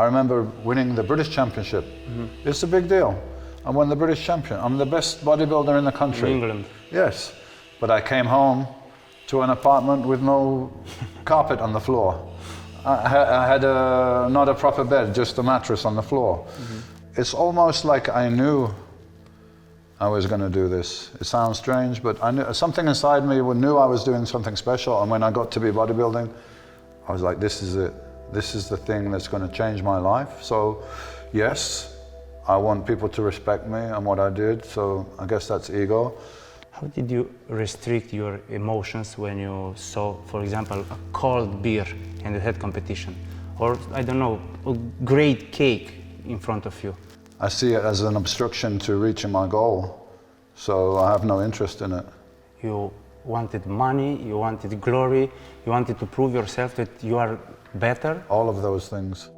I remember winning the British Championship. It's a big deal. I won the British champion. I'm the best bodybuilder in the country. In England. Yes, but I came home to an apartment with no carpet on the floor. I had not a proper bed, just a mattress on the floor. It's almost like I knew I was going to do this. It sounds strange, but I knew, something inside me knew I was doing something special. And when I got to be bodybuilding, I was like, this is it. This is the thing that's going to change my life. So, yes, I want people to respect me and what I did. So I guess that's ego. How did you restrict your emotions when you saw, for example, a cold beer in the head competition? Or, I don't know, a great cake in front of you? I see it as an obstruction to reaching my goal, so I have no interest in it. You wanted money, you wanted glory, you wanted to prove yourself that you are better? All of those things.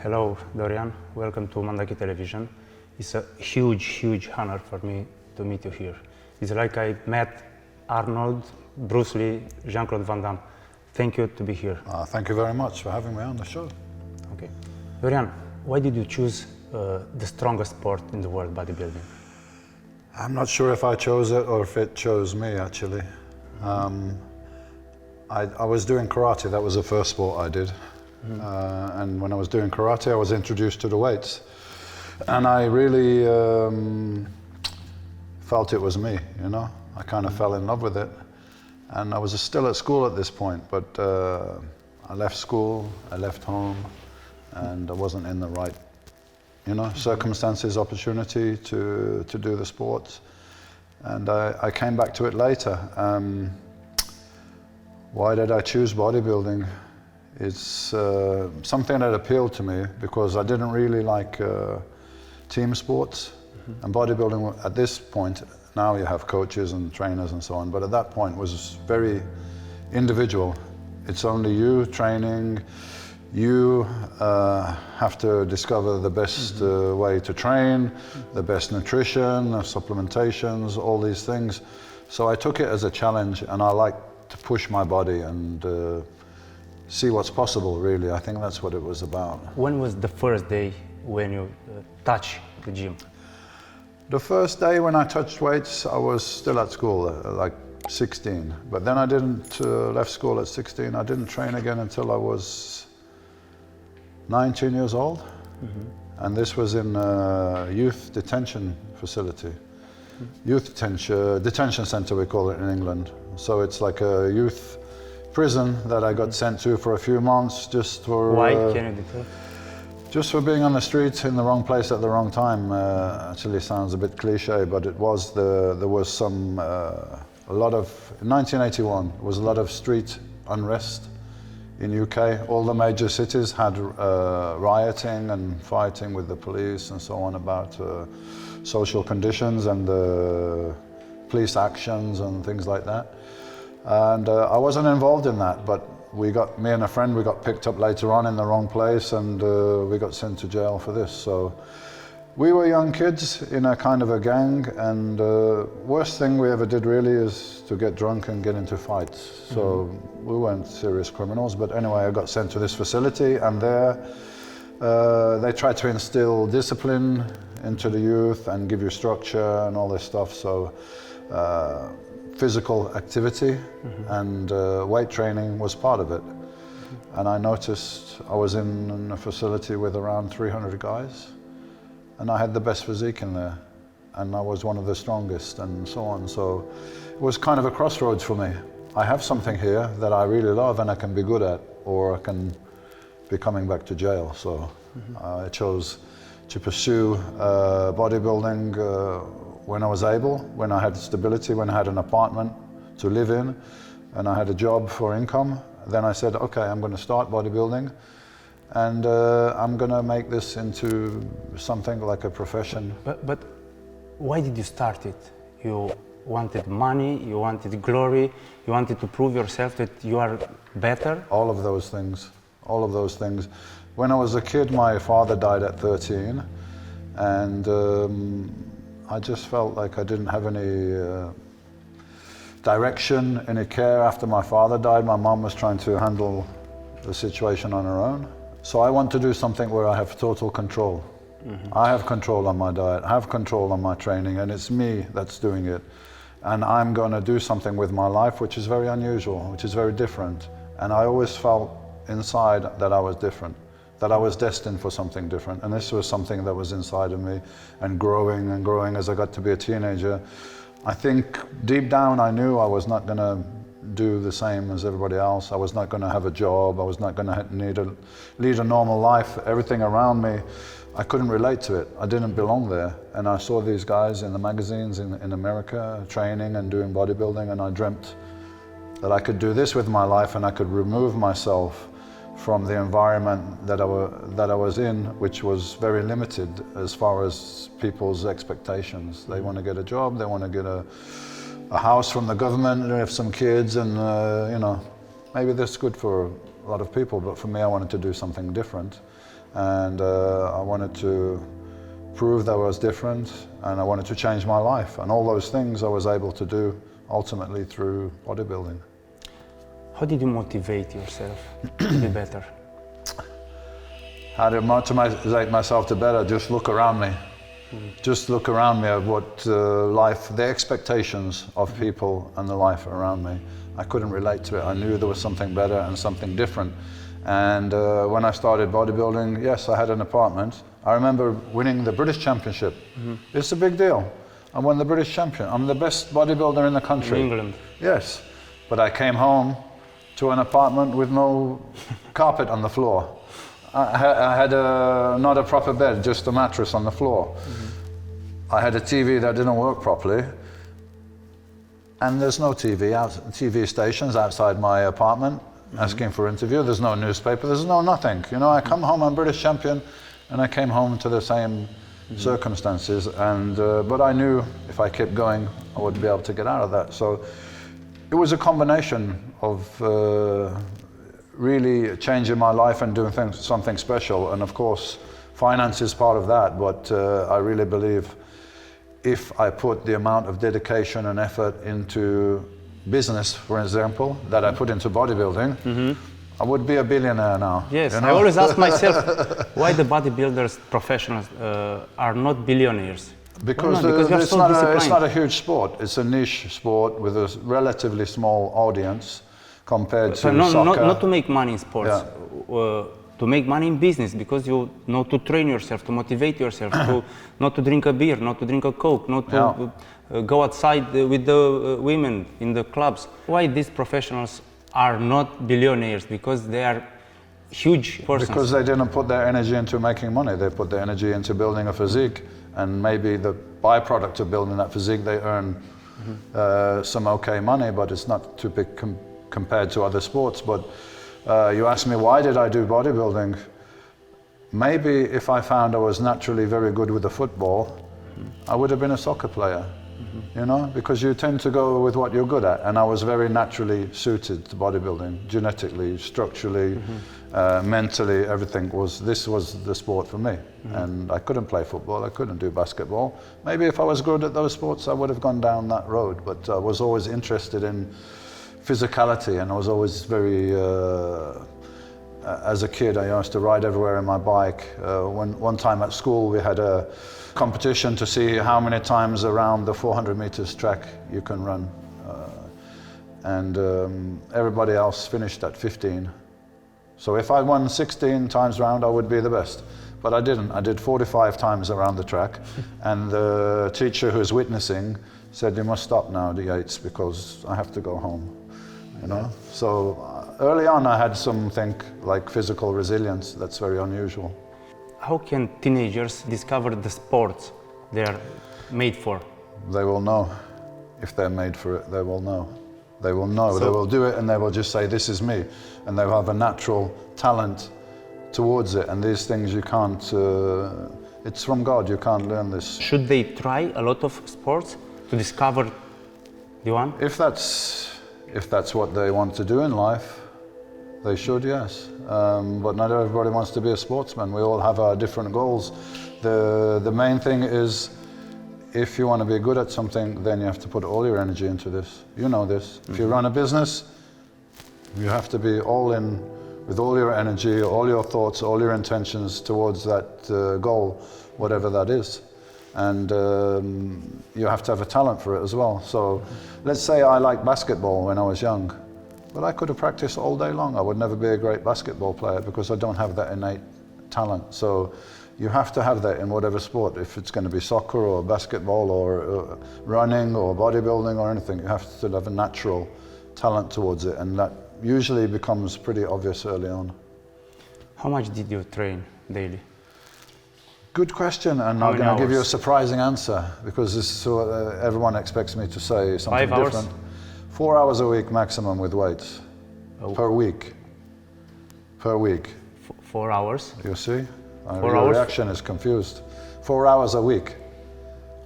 Hello, Dorian. Welcome to Mandachi Televijân. It's a huge honor for me to meet you here. It's like I met Arnold, Bruce Lee, Jean-Claude Van Damme. Thank you to be here. Thank you very much for having me on the show. Okay. Dorian, why did you choose the strongest sport in the world, bodybuilding? I'm not sure if I chose it or if it chose me, actually. I was doing karate. That was the first sport I did. And when I was doing karate, I was introduced to the weights. And I really felt it was me, you know? I kind of fell in love with it. And I was still at school at this point, but I left school, I left home, and I wasn't in the right, you know, circumstances, opportunity to do the sports. And I came back to it later. Why did I choose bodybuilding? It's something that appealed to me because I didn't really like team sports. And bodybuilding at this point, now you have coaches and trainers and so on, but at that point was very individual. It's only you training, you have to discover the best way to train, the best nutrition, supplementations, all these things. So I took it as a challenge, and I like to push my body and see what's possible, really. I think that's what it was about. When was the first day when you touched the gym? The first day when I touched weights, I was still at school, like 16. But then I didn't left school at 16. I didn't train again until I was 19 years old. And this was in a youth detention facility. Youth detention center, we call it in England. So it's like a youth prison that I got sent to for a few months just for... Why? Can you detail? Just for being on the street in the wrong place at the wrong time. Actually sounds a bit cliche, but it was there was some, a lot of, in 1981, there was a lot of street unrest in UK. All the major cities had rioting and fighting with the police and so on about social conditions and police actions and things like that. And I wasn't involved in that, but me and a friend, we got picked up later on in the wrong place, and we got sent to jail for this. So we were young kids in a kind of a gang, and worst thing we ever did really is to get drunk and get into fights. So we weren't serious criminals, but anyway, I got sent to this facility, and there they tried to instill discipline into the youth and give you structure and all this stuff. So physical activity and weight training was part of it. And I noticed I was in a facility with around 300 guys, and I had the best physique in there, and I was one of the strongest and so on. So it was kind of a crossroads for me. I have something here that I really love and I can be good at, or I can be coming back to jail. So I chose to pursue bodybuilding when I was able, when I had stability, when I had an apartment to live in, and I had a job for income. Then I said, okay, I'm going to start bodybuilding, and I'm going to make this into something like a profession. But why did you start it? You wanted money, you wanted glory, you wanted to prove yourself that you are better? All of those things, all of those things. When I was a kid, my father died at 13, and I just felt like I didn't have any direction, any care. After my father died, my mom was trying to handle the situation on her own. So I want to do something where I have total control. I have control on my diet, I have control on my training, and it's me that's doing it. And I'm going to do something with my life which is very unusual, which is very different. And I always felt inside that I was different, that I was destined for something different. And this was something that was inside of me and growing as I got to be a teenager. I think deep down I knew I was not going to do the same as everybody else. I was not going to have a job. I was not going to lead a normal life. Everything around me, I couldn't relate to it. I didn't belong there. And I saw these guys in the magazines in America training and doing bodybuilding, and I dreamt that I could do this with my life and I could remove myself from the environment that I was in, which was very limited as far as people's expectations. They want to get a job, they want to get a house from the government, they have some kids, and you know, maybe that's good for a lot of people, but for me I wanted to do something different. And I wanted to prove that I was different, and I wanted to change my life. And all those things I was able to do ultimately through bodybuilding. How did you motivate yourself to be better? How to motivate myself to better? Just look around me. Just look around me at what life, the expectations of people and the life around me. I couldn't relate to it. I knew there was something better and something different. And when I started bodybuilding, yes, I had an apartment. I remember winning the British Championship. It's a big deal. I won the British Champion. I'm the best bodybuilder in the country. In England. Yes. But I came home to an apartment with no carpet on the floor. I had not a proper bed, just a mattress on the floor. I had a TV that didn't work properly. And there's no TV stations outside my apartment. Asking for interview, there's no newspaper, there's no nothing. You know, I come home, I'm British champion, and I came home to the same circumstances, and but I knew if I kept going, I would be able to get out of that. So it was a combination of really changing my life and doing something special, and of course, finance is part of that, but I really believe if I put the amount of dedication and effort into business, for example, that I put into bodybuilding, I would be a billionaire now. Yes, you know? I always ask myself why the bodybuilders, professionals, are not billionaires. Because, because it's not a huge sport. It's a niche sport with a relatively small audience compared to soccer. Not to make money in sports, to make money in business, because you know to train yourself, to motivate yourself, to not to drink a beer, not to drink a Coke, not to go outside with the women in the clubs. Why these professionals are not billionaires? Because they are huge persons. Because they didn't put their energy into making money. They put their energy into building a physique, and maybe the byproduct of building that physique, they earn some okay money, but it's not too big compared to other sports. But you asked me, why did I do bodybuilding? Maybe if I found I was naturally very good with the football, I would have been a soccer player. You know, because you tend to go with what you're good at, and I was very naturally suited to bodybuilding, genetically, structurally, mentally, everything this was the sport for me. And I couldn't play football, I couldn't do basketball. Maybe if I was good at those sports, I would have gone down that road, but I was always interested in physicality, and I was always very, as a kid, I used to ride everywhere in my bike. One time at school, we had a competition to see how many times around the 400 meters track you can run. And everybody else finished at 15. So if I won 16 times round, I would be the best. But I didn't. I did 45 times around the track. And the teacher who was witnessing said, "You must stop now, Yates, because I have to go home." You know? So early on, I had something like physical resilience that's very unusual. How can teenagers discover the sports they are made for? They will know. If they're made for it, they will know. They will know. They will do it, and they will just say, "This is me." And they will have a natural talent towards it. And these things you can't, it's from God, you can't learn this. Should they try a lot of sports to discover the one? If that's what they want to do in life, they should, yes. But not everybody wants to be a sportsman. We all have our different goals. The main thing is, if you want to be good at something, then you have to put all your energy into this. You know this. If you run a business, you have to be all in with all your energy, all your thoughts, all your intentions towards that goal, whatever that is. And you have to have a talent for it as well. So let's say I liked basketball when I was young, but I could have practiced all day long. I would never be a great basketball player because I don't have that innate talent. So you have to have that in whatever sport. If it's going to be soccer or basketball or running or bodybuilding or anything, you have to have a natural talent towards it, and that usually becomes pretty obvious early on. How much did you train daily? Good question, and I'm going to give you a surprising answer because this is what everyone expects me to say something 5 hours? different. 4 hours a week maximum with weights per week. Per week. 4 hours? You see? 4 Your hours? reaction is confused. 4 hours a week.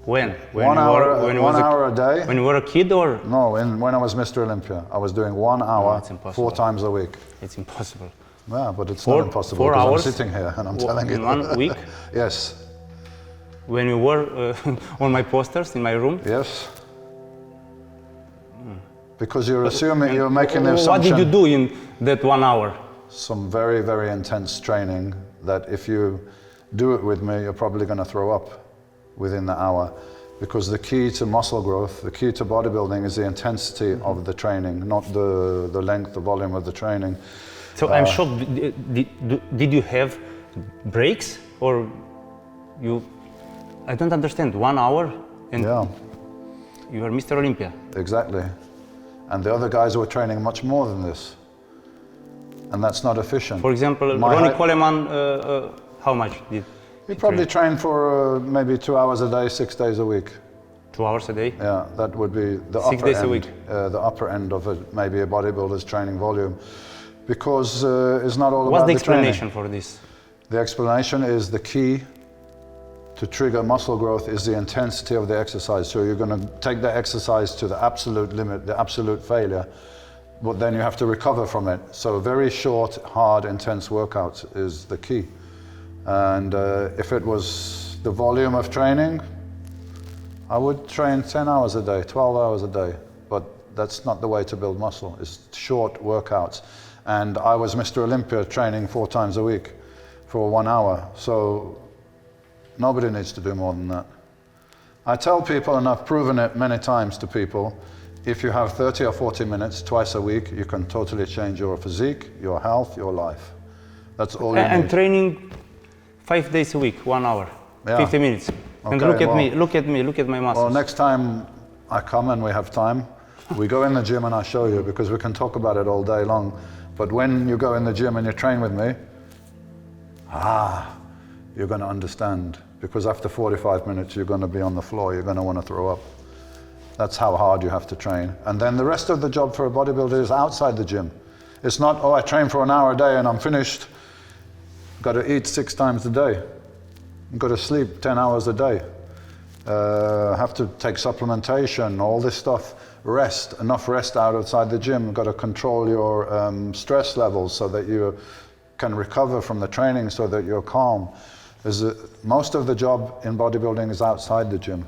When? 1 hour a day. When you were a kid or? No, when I was Mr. Olympia, I was doing 1 hour, it's impossible. 4 times a week. It's impossible. Yeah, but it's 4 not impossible 4 because hours I'm sitting here and I'm telling you. In 1 week? Yes. When you were on my posters in my room? Yes. Because you're assuming, you're making the assumption. What did you do in that 1 hour? Some very, very intense training that if you do it with me, you're probably going to throw up within the hour. Because the key to muscle growth, the key to bodybuilding is the intensity of the training, not the length, the volume of the training. So I'm shocked. Did you have breaks or you? I don't understand. 1 hour and Yeah, you are Mr. Olympia. exactly. And the other guys were training much more than this. And that's not efficient. For example, Ronnie Coleman, how much did He probably trained for maybe 2 hours a day, 6 days a week. 2 hours a day? Yeah, that would be the 6 upper days end, a week. The upper end of maybe a bodybuilder's training volume, because it's not all What's about the the training. explanation for this? The explanation is the key to trigger muscle growth is the intensity of the exercise. So you're going to take the exercise to the absolute limit, the absolute failure, but then you have to recover from it. So very short, hard, intense workouts is the key. And if it was the volume of training, I would train 10 hours a day, 12 hours a day, but that's not the way to build muscle. It's short workouts. And I was Mr. Olympia training 4 times a week for 1 hour. So nobody needs to do more than that. I tell people, and I've proven it many times to people, if you have 30 or 40 minutes twice a week, you can totally change your physique, your health, your life. That's all you I'm need. training 5 days a week, 1 hour, Yeah. 50 minutes. And Okay, look at well- me, look at me, look at my muscles. Well, next time I come and we have time, we go in the gym and I show you, because we can talk about it all day long. But when you go in the gym and you train with me, you're going to understand. Because after 45 minutes, you're going to be on the floor, you're going to want to throw up. That's how hard you have to train. And then the rest of the job for a bodybuilder is outside the gym. It's not, oh, I train for an hour a day and I'm finished. Got to eat 6 times a day. Got to sleep 10 hours a day. Have to take supplementation, all this stuff. Rest, enough rest outside the gym. Got to control your stress levels so that you can recover from the training, so that you're calm. Most of the job in bodybuilding is outside the gym.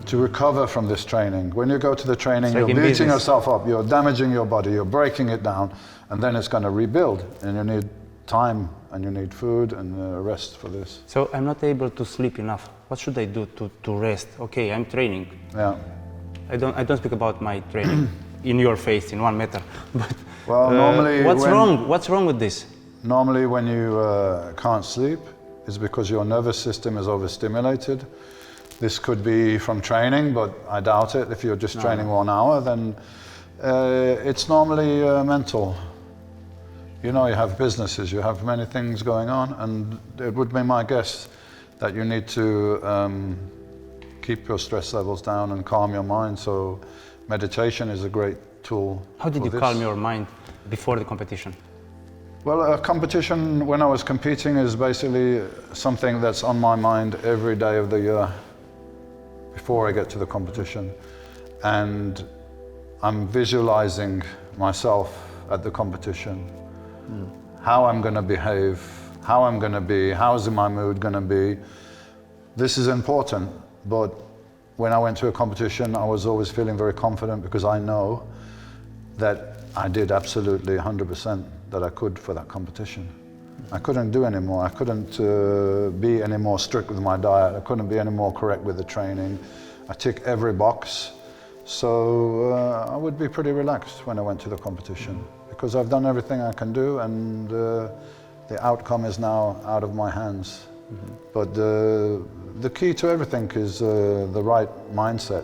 To recover from this training. When you go to the training, you're beating yourself up, you're damaging your body, you're breaking it down, and then it's going to rebuild. And you need time, and you need food and rest for this. So I'm not able to sleep enough. What should I do to rest? Okay, I'm training. Yeah. I don't speak about my training in your face in 1 meter. But Well, normally what's wrong with this? Normally when you can't sleep, it's because your nervous system is overstimulated. This could be from training, but I doubt it. If you're just training 1 hour, then it's normally mental. You know, you have businesses, you have many things going on, and it would be my guess that you need to keep your stress levels down and calm your mind. So meditation is a great tool. How did you calm your mind before the competition? Well, a competition, when I was competing, is basically something that's on my mind every day of the year before I get to the competition. And I'm visualizing myself at the competition, how I'm going to behave, how I'm going to be, how's my mood going to be. This is important, but when I went to a competition, I was always feeling very confident because I know that I did absolutely 100% that I could for that competition. I couldn't do any more. I couldn't be any more strict with my diet. I couldn't be any more correct with the training. I tick every box. So I would be pretty relaxed when I went to the competition because I've done everything I can do, and the outcome is now out of my hands. But the key to everything is the right mindset.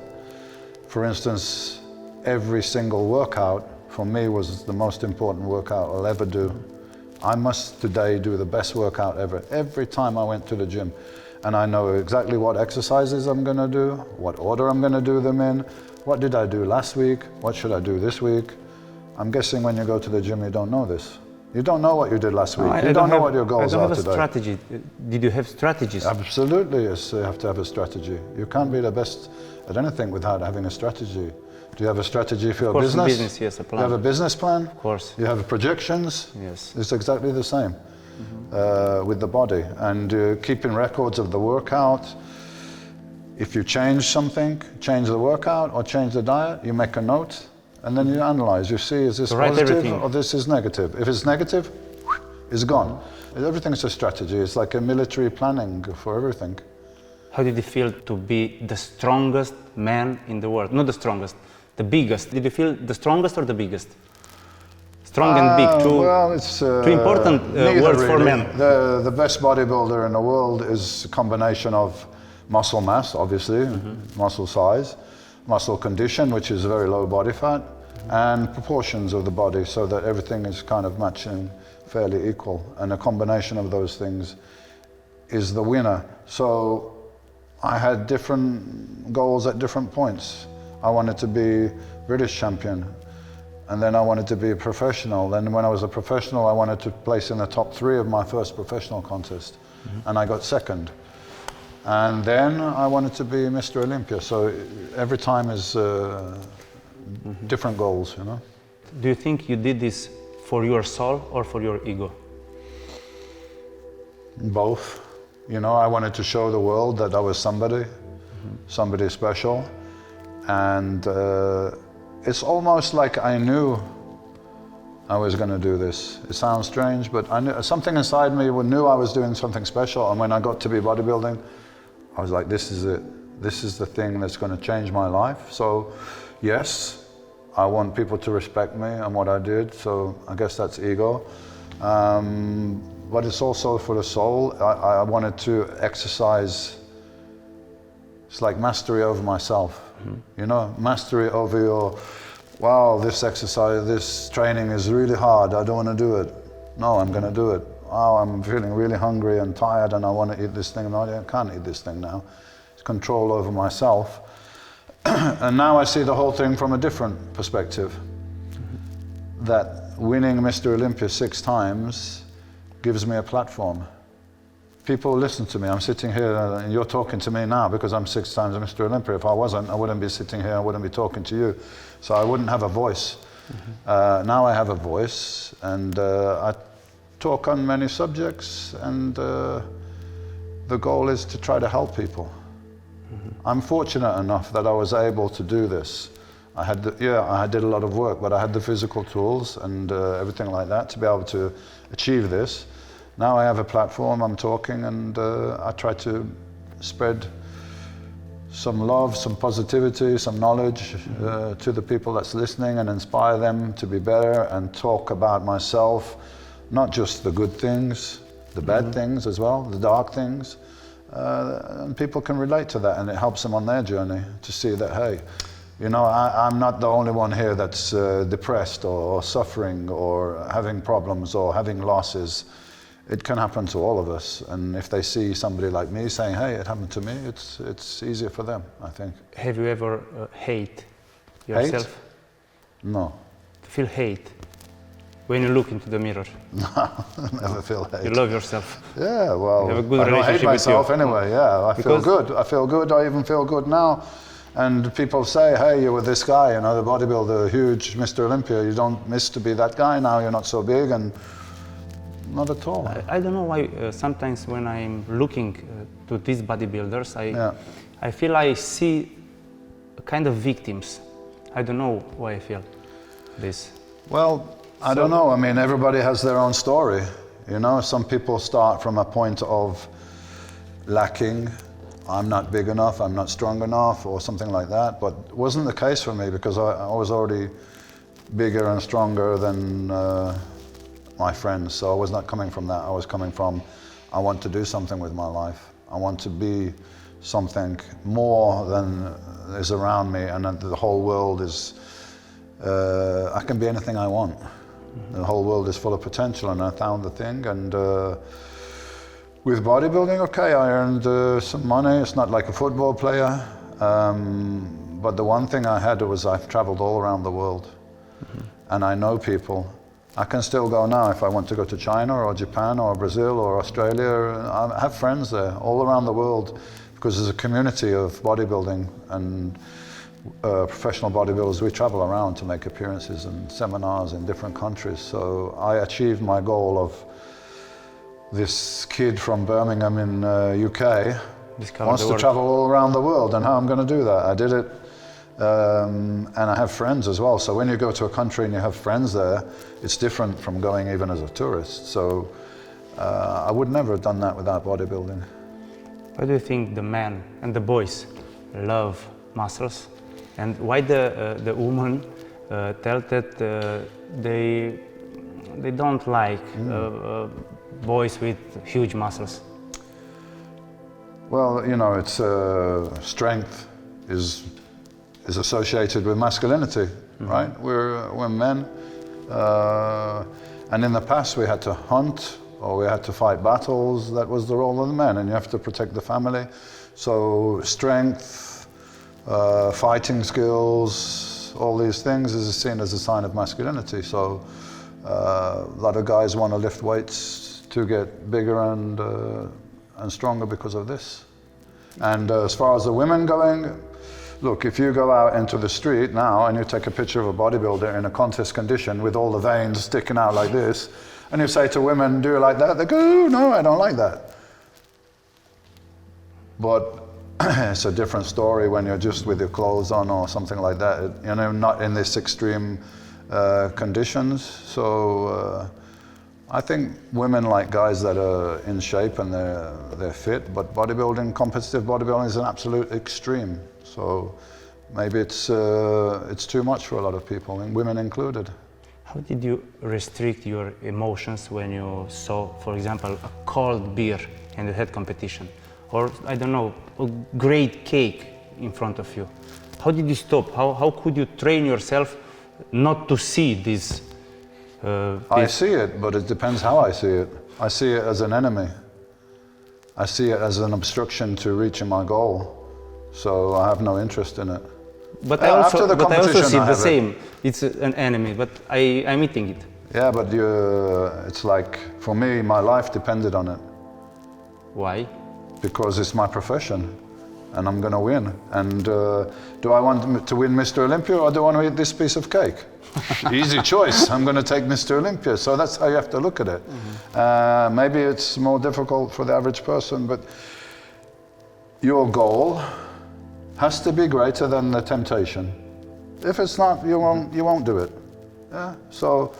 For instance, every single workout for me was the most important workout I'll ever do. I must today do the best workout ever. Every time I went to the gym, and I know exactly what exercises I'm going to do, what order I'm going to do them in, what did I do last week, what should I do this week. I'm guessing when you go to the gym you don't know this. You don't know what you did last week. You don't know what your goals are today. I don't have a strategy. Did you have strategies? Absolutely, yes. You have to have a strategy. You can't be the best at anything without having a strategy. Do you have a strategy for your business? Business, yes, a plan. You have a business plan? Of course. You have projections? Yes. It's exactly the same with the body. And keeping records of the workout. If you change something, change the workout or change the diet, you make a note. And then you analyze, you see, is this positive or this is negative? If it's negative, it's gone. Everything's a strategy. It's like a military planning for everything. How did you feel to be the strongest man in the world? Not the strongest, the biggest. Did you feel the strongest or the biggest? Strong and big, two important words really. For men. The best bodybuilder in the world is a combination of muscle mass, obviously, muscle size, muscle condition, which is very low body fat, and proportions of the body so that everything is kind of matching fairly equal. And a combination of those things is the winner. So I had different goals at different points. I wanted to be British champion, and then I wanted to be a professional. Then when I was a professional, I wanted to place in the top 3 of my first professional contest, and I got second. And then I wanted to be Mr. Olympia. So every time is different goals, you know. Do you think you did this for your soul or for your ego? Both. You know, I wanted to show the world that I was somebody, somebody special. And it's almost like I knew I was going to do this. It sounds strange, but I knew, something inside me knew I was doing something special. And when I got to be bodybuilding, I was like, this is it. This is the thing that's going to change my life. So, yes, I want people to respect me and what I did. So I guess that's ego. But it's also for the soul. I wanted to exercise. It's like mastery over myself. You know, mastery over your, wow, this exercise, this training is really hard. I don't want to do it. No, I'm going to do it. Oh, I'm feeling really hungry and tired and I want to eat this thing. No, I can't eat this thing now. It's control over myself. And now I see the whole thing from a different perspective. That winning Mr. Olympia 6 times gives me a platform. People listen to me. I'm sitting here and you're talking to me now because I'm 6 times Mr. Olympia. If I wasn't, I wouldn't be sitting here, I wouldn't be talking to you. So I wouldn't have a voice. Now I have a voice, and I talk on many subjects, and the goal is to try to help people. I'm fortunate enough that I was able to do this. I did a lot of work, but I had the physical tools and everything like that to be able to achieve this. Now I have a platform, I'm talking, and I try to spread some love, some positivity, some knowledge to the people that's listening and inspire them to be better and talk about myself. Not just the good things, the bad things as well, the dark things. And people can relate to that, and it helps them on their journey to see that, hey, you know, I'm not the only one here that's depressed or suffering or having problems or having losses. It can happen to all of us. And if they see somebody like me saying, hey, it happened to me, it's easier for them, I think. Have you ever hate yourself? Hate? No. Feel hate? When you look into the mirror. No, I never feel hate. You love yourself. Yeah, well, you have a good I don't hate myself anyway, yeah. I feel good. I feel good, I even feel good now. And people say, hey, you were this guy, you know, the bodybuilder, huge Mr. Olympia, you don't miss to be that guy now, you're not so big, and not at all. I don't know why sometimes when I'm looking to these bodybuilders, I feel I see kind of victims. I don't know why I feel this. Well, I don't know. I mean, everybody has their own story. You know, some people start from a point of lacking. I'm not big enough, I'm not strong enough, or something like that. But it wasn't the case for me, because I was already bigger and stronger than my friends. So I was not coming from that. I was coming from, I want to do something with my life. I want to be something more than is around me, and that the whole world is, I can be anything I want. The whole world is full of potential, and I found the thing. And with bodybuilding, okay, I earned some money. It's not like a football player, but the one thing I had was I've traveled all around the world, and I know people. I can still go now if I want to go to China or Japan or Brazil or Australia. I have friends there all around the world, because there's a community of bodybuilding, and professional bodybuilders. We travel around to make appearances and seminars in different countries. So I achieved my goal of this kid from Birmingham in UK wants to travel all around the world, and how I'm going to do that. I did it, and I have friends as well. So when you go to a country and you have friends there, it's different from going even as a tourist. So I would never have done that without bodybuilding. Why do you think the men and the boys love muscles, and why the women tell that they don't like boys with huge muscles? Well, you know, it's strength is associated with masculinity, right? We're men, and in the past we had to hunt or we had to fight battles. That was the role of the men, and you have to protect the family. So strength, fighting skills, all these things is seen as a sign of masculinity. So a lot of guys want to lift weights to get bigger and stronger because of this. And as far as the women going, look, if you go out into the street now and you take a picture of a bodybuilder in a contest condition with all the veins sticking out like this, and you say to women, do you like that? They go, oh, no, I don't like that. But it's a different story when you're just with your clothes on or something like that, you know, not in this extreme conditions. So I think women like guys that are in shape and they're fit, but bodybuilding, competitive bodybuilding is an absolute extreme. So maybe it's too much for a lot of people, and women included. How did you restrict your emotions when you saw, for example, a cold beer and you had competition? Or, I don't know, a great cake in front of you? How did you stop? How could you train yourself not to see this? I see it, but it depends how I see it. I see it as an enemy. I see it as an obstruction to reaching my goal. So I have no interest in it. But I also see the same. It's an enemy, but I'm eating it. Yeah, but it's like, for me, my life depended on it. Why? Because it's my profession, and I'm going to win. And do I want to win Mr. Olympia, or do I want to eat this piece of cake? Easy choice. I'm going to take Mr. Olympia. So that's how you have to look at it. Maybe it's more difficult for the average person, but your goal has to be greater than the temptation. If it's not, you won't do it. Yeah. So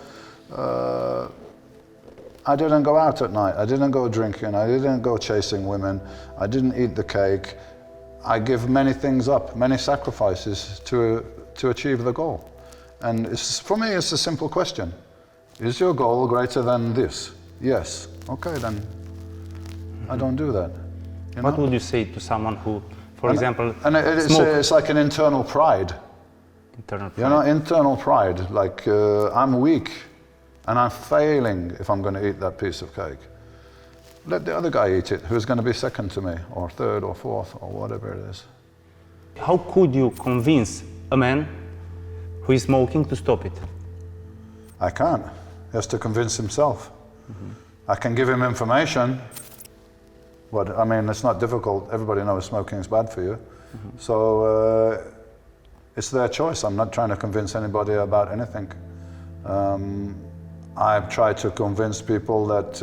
I didn't go out at night. I didn't go drinking. I didn't go chasing women. I didn't eat the cake. I give many things up, many sacrifices to achieve the goal. And for me, it's a simple question. Is your goal greater than this? Yes. Okay, then I don't do that. You know? What would you say to someone who, for example, it's like an internal pride. Internal pride. You know, internal pride. Like I'm weak, and I'm failing if I'm going to eat that piece of cake. Let the other guy eat it, who's going to be second to me, or third, or fourth, or whatever it is. How could you convince a man who is smoking to stop it? I can't. He has to convince himself. I can give him information, but I mean, it's not difficult. Everybody knows smoking is bad for you. So it's their choice. I'm not trying to convince anybody about anything. I've tried to convince people that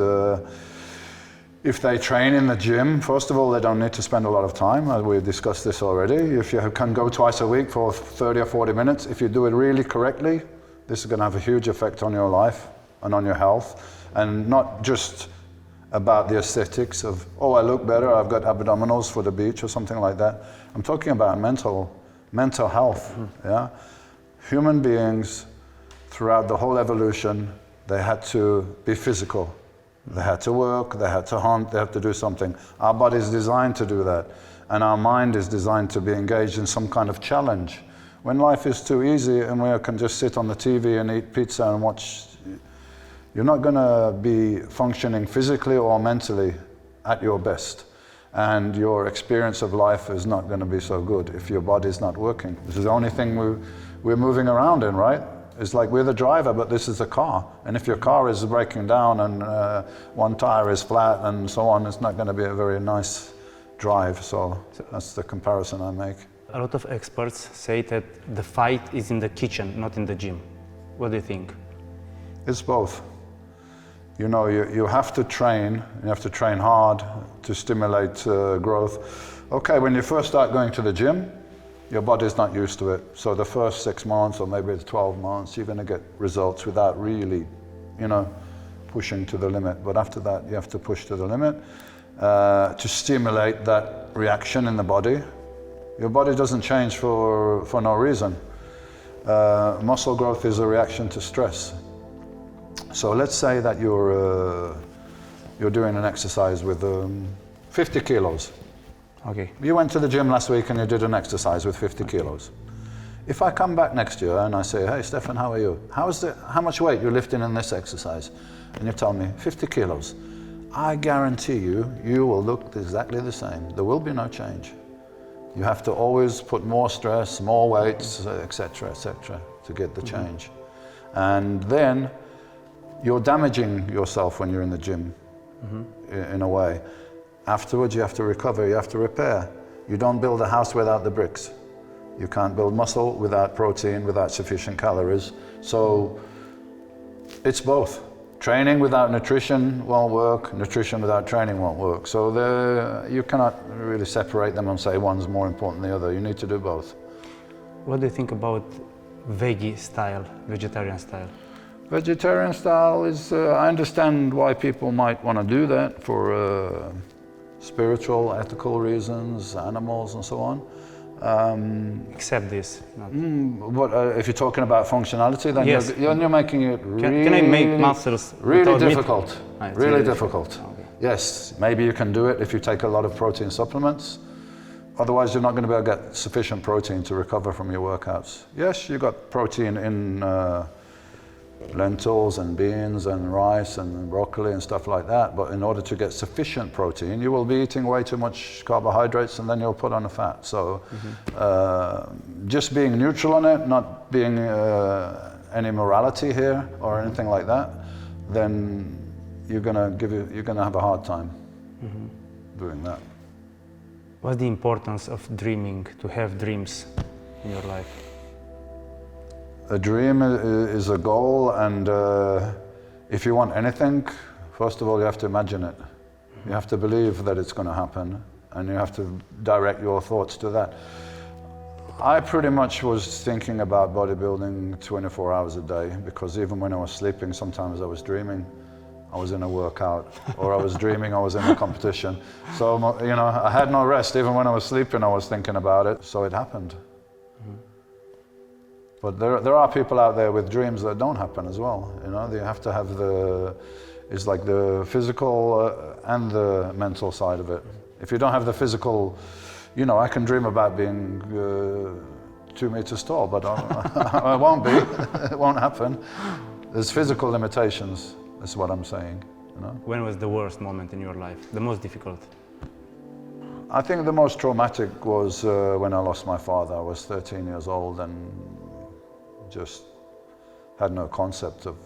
If they train in the gym, first of all, they don't need to spend a lot of time. We discussed this already. If you can go twice a week for 30 or 40 minutes, if you do it really correctly, this is going to have a huge effect on your life and on your health. And not just about the aesthetics of, oh, I look better, I've got abdominals for the beach or something like that. I'm talking about mental health. Yeah, human beings throughout the whole evolution, they had to be physical. They had to work, they had to hunt, they had to do something. Our body is designed to do that. And our mind is designed to be engaged in some kind of challenge. When life is too easy and we can just sit on the TV and eat pizza and watch, you're not going to be functioning physically or mentally at your best. And your experience of life is not going to be so good if your body's not working. This is the only thing we're moving around in, right? It's like we're the driver, but this is a car. And if your car is breaking down and one tire is flat and so on, it's not going to be a very nice drive. So that's the comparison I make. A lot of experts say that the fight is in the kitchen, not in the gym. What do you think? It's both. You know, you have to train hard to stimulate growth. Okay, when you first start going to the gym, your body's not used to it. So the first 6 months or maybe it's 12 months, you're going to get results without really, pushing to the limit. But after that, you have to push to the limit to stimulate that reaction in the body. Your body doesn't change for no reason. Muscle growth is a reaction to stress. So let's say that you're doing an exercise with 50 kilos. Okay. You went to the gym last week and you did an exercise with 50 kilos. If I come back next year and I say, hey, Stefan, how are you? How much weight you're lifting in this exercise? And you tell me, 50 kilos. I guarantee you will look exactly the same. There will be no change. You have to always put more stress, more weights, etc., to get the change. And then you're damaging yourself when you're in the gym, in a way. Afterwards, you have to recover, you have to repair. You don't build a house without the bricks. You can't build muscle without protein, without sufficient calories. So it's both. Training without nutrition won't work, nutrition without training won't work. So you cannot really separate them and say one's more important than the other. You need to do both. What do you think about veggie style, vegetarian style? Vegetarian style is, I understand why people might want to do that for spiritual, ethical reasons, animals and so on. Except this. If you're talking about functionality, then yes. you're making it really, can I make muscles really difficult. Meat? Really difficult. Okay. Yes, maybe you can do it if you take a lot of protein supplements. Otherwise, you're not going to be able to get sufficient protein to recover from your workouts. Yes, you got protein in lentils and beans and rice and broccoli and stuff like that, but in order to get sufficient protein, you will be eating way too much carbohydrates and then you'll put on the fat. So just being neutral on it, not being any morality here or anything like that, then you're gonna have a hard time doing that. What's the importance of dreaming, to have dreams in your life? A dream is a goal, and if you want anything, first of all, you have to imagine it. You have to believe that it's going to happen, and you have to direct your thoughts to that. I pretty much was thinking about bodybuilding 24 hours a day, because even when I was sleeping, sometimes I was dreaming I was in a workout, or I was dreaming I was in a competition. So, I had no rest. Even when I was sleeping, I was thinking about it, so it happened. But there are people out there with dreams that don't happen as well. They have to have it's like the physical and the mental side of it. If you don't have the physical, I can dream about being 2 meters tall, but I won't be. It won't happen. There's physical limitations. That's what I'm saying. When was the worst moment in your life? The most difficult? I think the most traumatic was when I lost my father. I was 13 years old and just had no concept of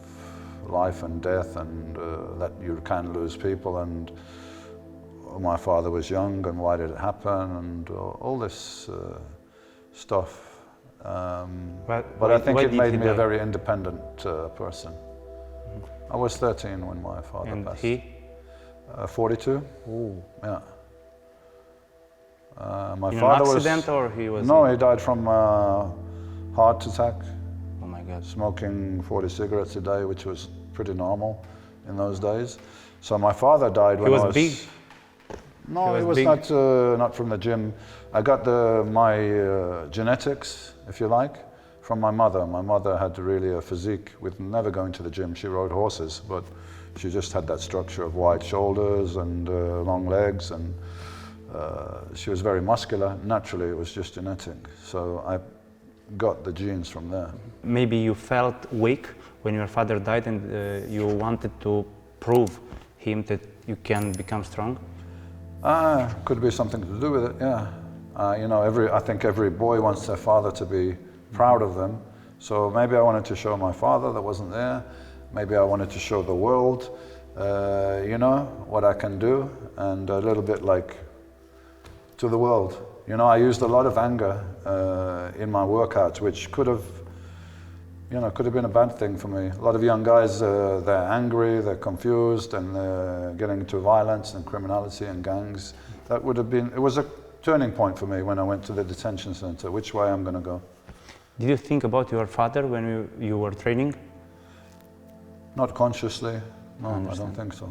life and death, and that you can lose people, and my father was young, and why did it happen, and all this stuff. But I think it made me a very independent person. I was 13 when my father passed. And he? 42. Ooh. Yeah. My In father an accident or he was... No, he died from heart attack, Oh my God. smoking 40 cigarettes a day, which was pretty normal in those days. So my father died when He was I was... big? No, He he was was big? not from the gym. I got my genetics, if you like, from my mother. My mother had really a physique with never going to the gym. She rode horses, but she just had that structure of wide shoulders and long legs, and she was very muscular. Naturally, it was just genetic. So I got the genes from there. Maybe you felt weak when your father died and you wanted to prove him that you can become strong? Could be something to do with it, yeah. You know, I think every boy wants their father to be proud of them. So maybe I wanted to show my father that wasn't there. Maybe I wanted to show the world, you know, what I can do, and a little bit like to the world. You know, I used a lot of anger in my workouts, which could have been a bad thing for me. A lot of young guys, they're angry, they're confused, and they're getting into violence and criminality and gangs. It was a turning point for me when I went to the detention center, which way I'm going to go. Did you think about your father when you were training? Not consciously, no, I don't think so.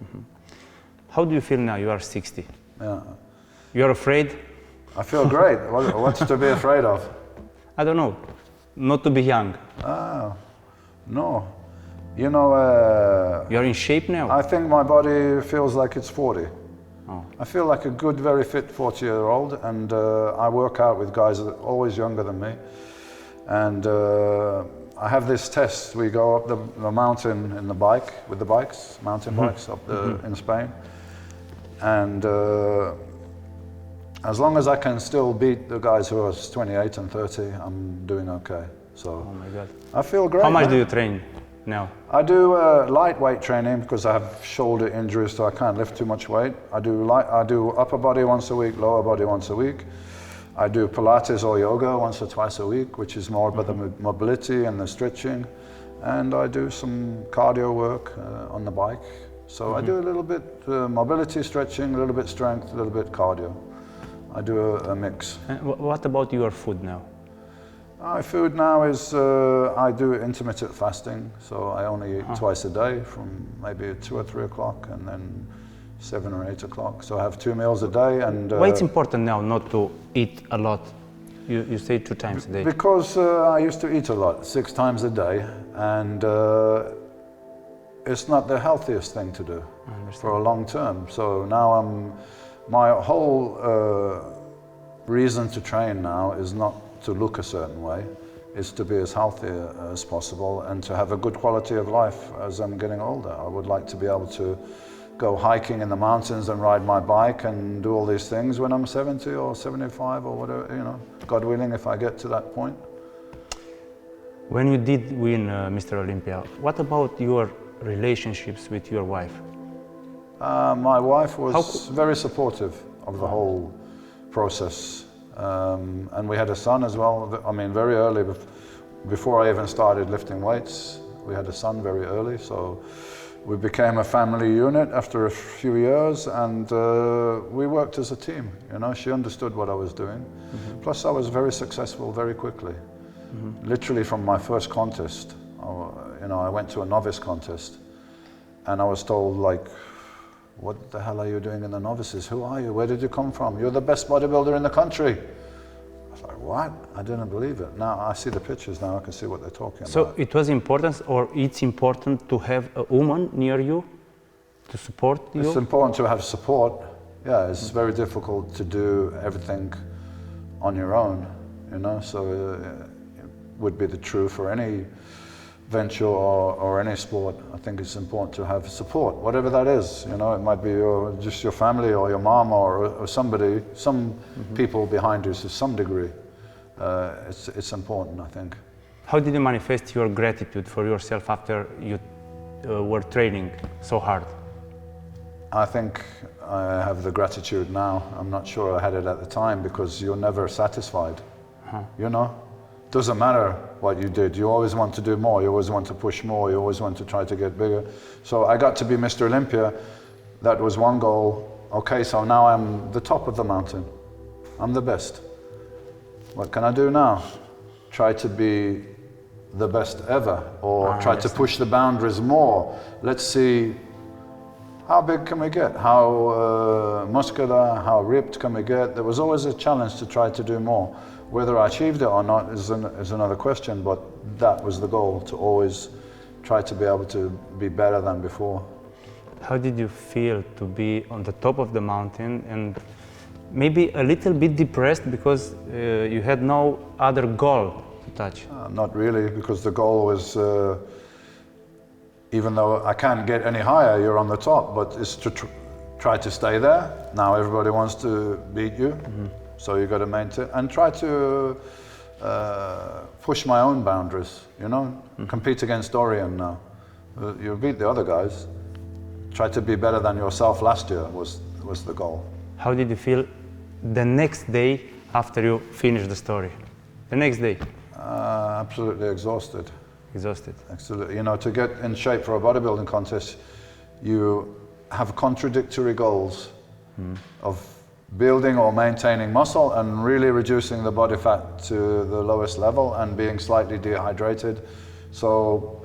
Mm-hmm. How do you feel now? You are 60. Yeah. You're afraid? I feel great. What's to be afraid of? I don't know. Not to be young. No. You know... You're in shape now? I think my body feels like it's 40. Oh. I feel like a good, very fit 40-year-old, and I work out with guys that are always younger than me. And I have this test. We go up the mountain in the bike, with the bikes, mountain bikes up in Spain. And as long as I can still beat the guys who are 28 and 30, I'm doing okay. So Oh my God. I feel great. How much man. do you train now? I do lightweight training because I have shoulder injuries, so I can't lift too much weight. I do upper body once a week, lower body once a week. I do Pilates or yoga once or twice a week, which is more about the mobility and the stretching. And I do some cardio work on the bike. So I do a little bit mobility, stretching, a little bit strength, a little bit cardio. I do a mix. And what about your food now? My food now is, I do intermittent fasting, so I only eat twice a day from maybe 2 or 3 o'clock and then 7 or 8 o'clock. So I have 2 meals a day. And Why it's important now not to eat a lot? You say 2 times a day. Because I used to eat a lot, 6 times a day, and it's not the healthiest thing to do for a long term. So now my whole reason to train now is not to look a certain way, is to be as healthy as possible and to have a good quality of life as I'm getting older. I would like to be able to go hiking in the mountains and ride my bike and do all these things when I'm 70 or 75 or whatever, you know, God willing, if I get to that point. When you did win Mr. Olympia, what about your relationships with your wife? My wife was very supportive of the whole process. And we had a son as well. I mean, very early, before I even started lifting weights, we had a son very early. So we became a family unit after a few years, and we worked as a team. You know, she understood what I was doing. Plus, I was very successful very quickly. Literally from my first contest, you know, I went to a novice contest, and I was told, like, what the hell are you doing in the novices? Who are you? Where did you come from? You're the best bodybuilder in the country. I was like, what? I didn't believe it. Now I see the pictures, now I can see what they're talking about. So it was important, or it's important to have a woman near you to support you? It's important to have support. Yeah, it's very difficult to do everything on your own, you know, so it would be the true for any venture or any sport. I think it's important to have support, whatever that is. You know, it might be just your family or your mom or somebody, some people behind you to some degree. It's important, I think. How did you manifest your gratitude for yourself after you were training so hard? I think I have the gratitude now. I'm not sure I had it at the time because you're never satisfied. You know? Doesn't matter what you did, you always want to do more, you always want to push more, you always want to try to get bigger. So I got to be Mr. Olympia. That was one goal. Okay, so now I'm the top of the mountain. I'm the best. What can I do now? Try to be the best ever, or try to push the boundaries more. Let's see, how big can we get? How muscular, how ripped can we get? There was always a challenge to try to do more. Whether I achieved it or not is another question, but that was the goal, to always try to be able to be better than before. How did you feel to be on the top of the mountain and maybe a little bit depressed because you had no other goal to touch? Not really, because the goal was, even though I can't get any higher, you're on the top, but it's to try to stay there. Now everybody wants to beat you, so you got to maintain and try to push my own boundaries, you know, compete against Dorian now. You beat the other guys. Try to be better than yourself last year was the goal. How did you feel the next day after you finished the story? The next day? Absolutely exhausted. Exhausted. Absolutely. You know, to get in shape for a bodybuilding contest, you have contradictory goals of building or maintaining muscle and really reducing the body fat to the lowest level and being slightly dehydrated. So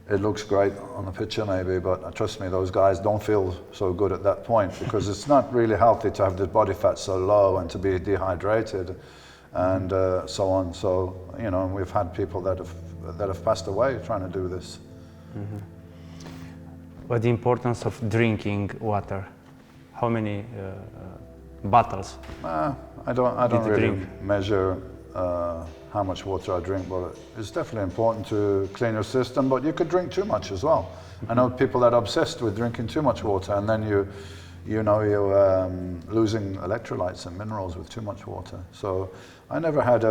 it looks great on the picture maybe, but trust me, those guys don't feel so good at that point, because it's not really healthy to have the body fat so low and to be dehydrated and so on. So, you know, we've had people that have passed away trying to do this. But the importance of drinking water, how many bottles? I don't really drink? measure how much water I drink, but it's definitely important to clean your system, but you could drink too much as well. I know people that are obsessed with drinking too much water, and then you're losing electrolytes and minerals with too much water. So I never had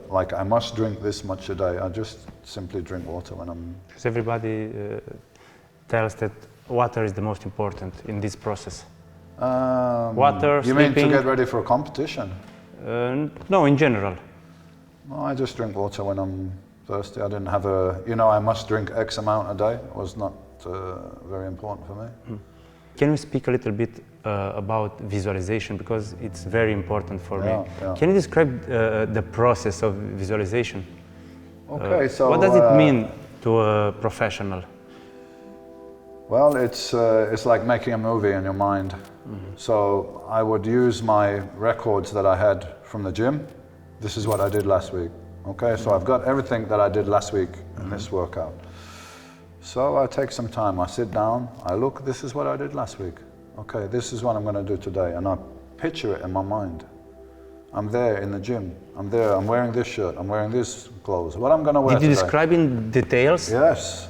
like I must drink this much a day. I just simply drink water when I'm... Because everybody tells that water is the most important in this process. Water, you sleeping... mean to get ready for a competition? No, in general. Well, I just drink water when I'm thirsty. I didn't have I must drink X amount a day. It was not very important for me. Can we speak a little bit about visualization, because it's very important for me? Yeah. Can you describe the process of visualization? Okay, so what does it mean to a professional? Well, it's like making a movie in your mind. So I would use my records that I had from the gym. This is what I did last week. Okay, so I've got everything that I did last week in this workout. So I take some time, I sit down, I look, this is what I did last week. Okay, this is what I'm going to do today, and I picture it in my mind. I'm there in the gym, I'm there, I'm wearing this shirt, I'm wearing these clothes. What I'm going to wear today. Did you describe in details? Yes,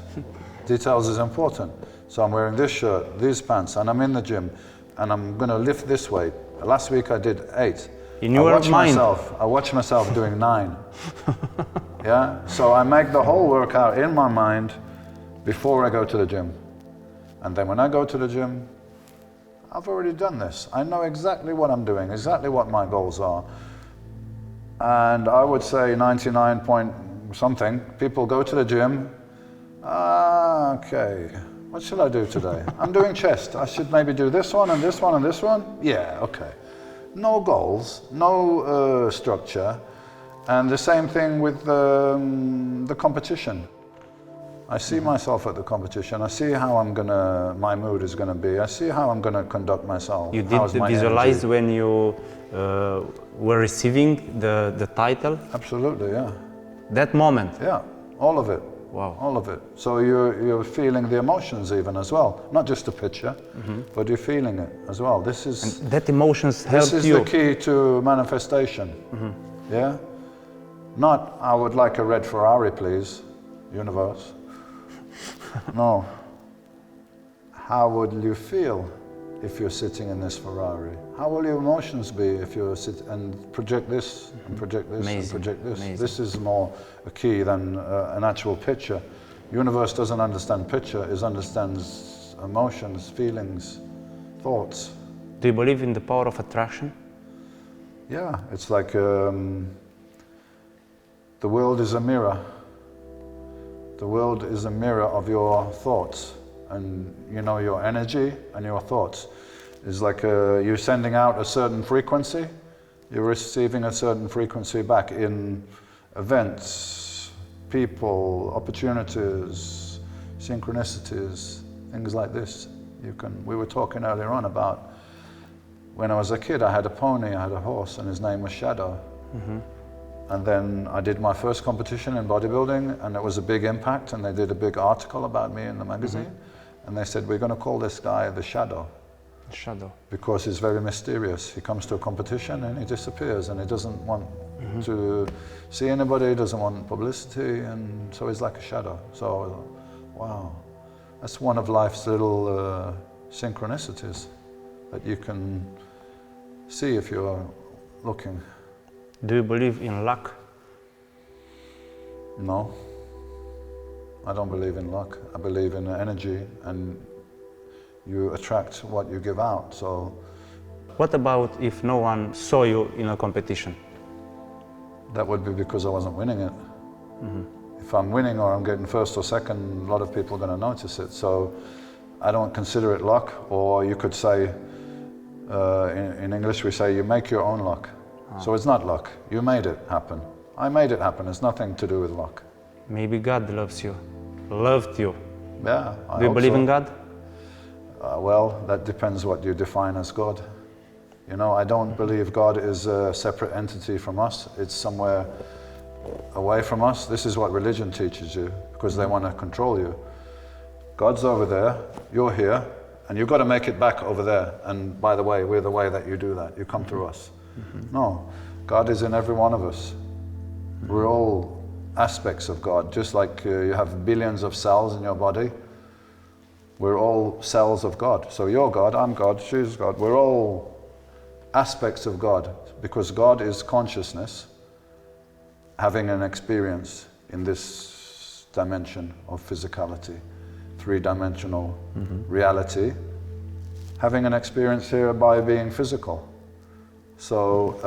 details is important. So I'm wearing this shirt, these pants, and I'm in the gym, and I'm going to lift this weight. Last week I did 8. In your mind? I watch myself doing 9. Yeah, so I make the whole workout in my mind before I go to the gym. And then when I go to the gym, I've already done this. I know exactly what I'm doing, exactly what my goals are. And I would say 99 point something, people go to the gym, okay, what should I do today? I'm doing chest, I should maybe do this one and this one and this one? Yeah, okay. No goals, no structure, and the same thing with the competition. I see myself at the competition, I see how my mood is gonna be, I see how I'm gonna conduct myself. You did visualize when you were receiving the title? Absolutely, yeah. That moment? Yeah, all of it. Wow. All of it. So you're feeling the emotions even as well, not just the picture, but you're feeling it as well. This is... And that emotions help you? This is the key to manifestation, yeah? Not, I would like a red Ferrari, please, universe. No. How would you feel if you're sitting in this Ferrari? How will your emotions be if you're sitting and project this and project this and project this? Amazing. This is more a key than an actual picture. Universe doesn't understand picture, it understands emotions, feelings, thoughts. Do you believe in the power of attraction? Yeah, it's like the world is a mirror. The world is a mirror of your thoughts and you know your energy and your thoughts. It's like you're sending out a certain frequency, you're receiving a certain frequency back in events, people, opportunities, synchronicities, things like this. We were talking earlier on about when I was a kid, I had a pony, I had a horse, and his name was Shadow. And then I did my first competition in bodybuilding, and it was a big impact, and they did a big article about me in the magazine. And they said, we're going to call this guy the Shadow. Shadow. Because he's very mysterious. He comes to a competition and he disappears, and he doesn't want to see anybody, he doesn't want publicity, and so he's like a shadow. So, wow, that's one of life's little synchronicities that you can see if you're looking. Do you believe in luck? No, I don't believe in luck. I believe in energy, and you attract what you give out. So, what about if no one saw you in a competition? that would be because I wasn't winning it. If I'm winning or I'm getting first or second, a lot of people are going to notice it. So I don't consider it luck, or you could say, in English we say, you make your own luck. So it's not luck, you made it happen. I made it happen, it's nothing to do with luck. Maybe God loves you, loved you. Yeah, I Do you hope believe so. in God? Well, that depends what you define as God. You know, I don't believe God is a separate entity from us. It's somewhere away from us. This is what religion teaches you, because they want to control you. God's over there, you're here, and you've got to make it back over there. And by the way, we're the way that you do that. You come through us. No, God is in every one of us. We're all aspects of God. Just like you have billions of cells in your body, we're all cells of God. So you're God, I'm God, she's God. We're all aspects of God, because God is consciousness having an experience in this dimension of physicality, three-dimensional reality, having an experience here by being physical. So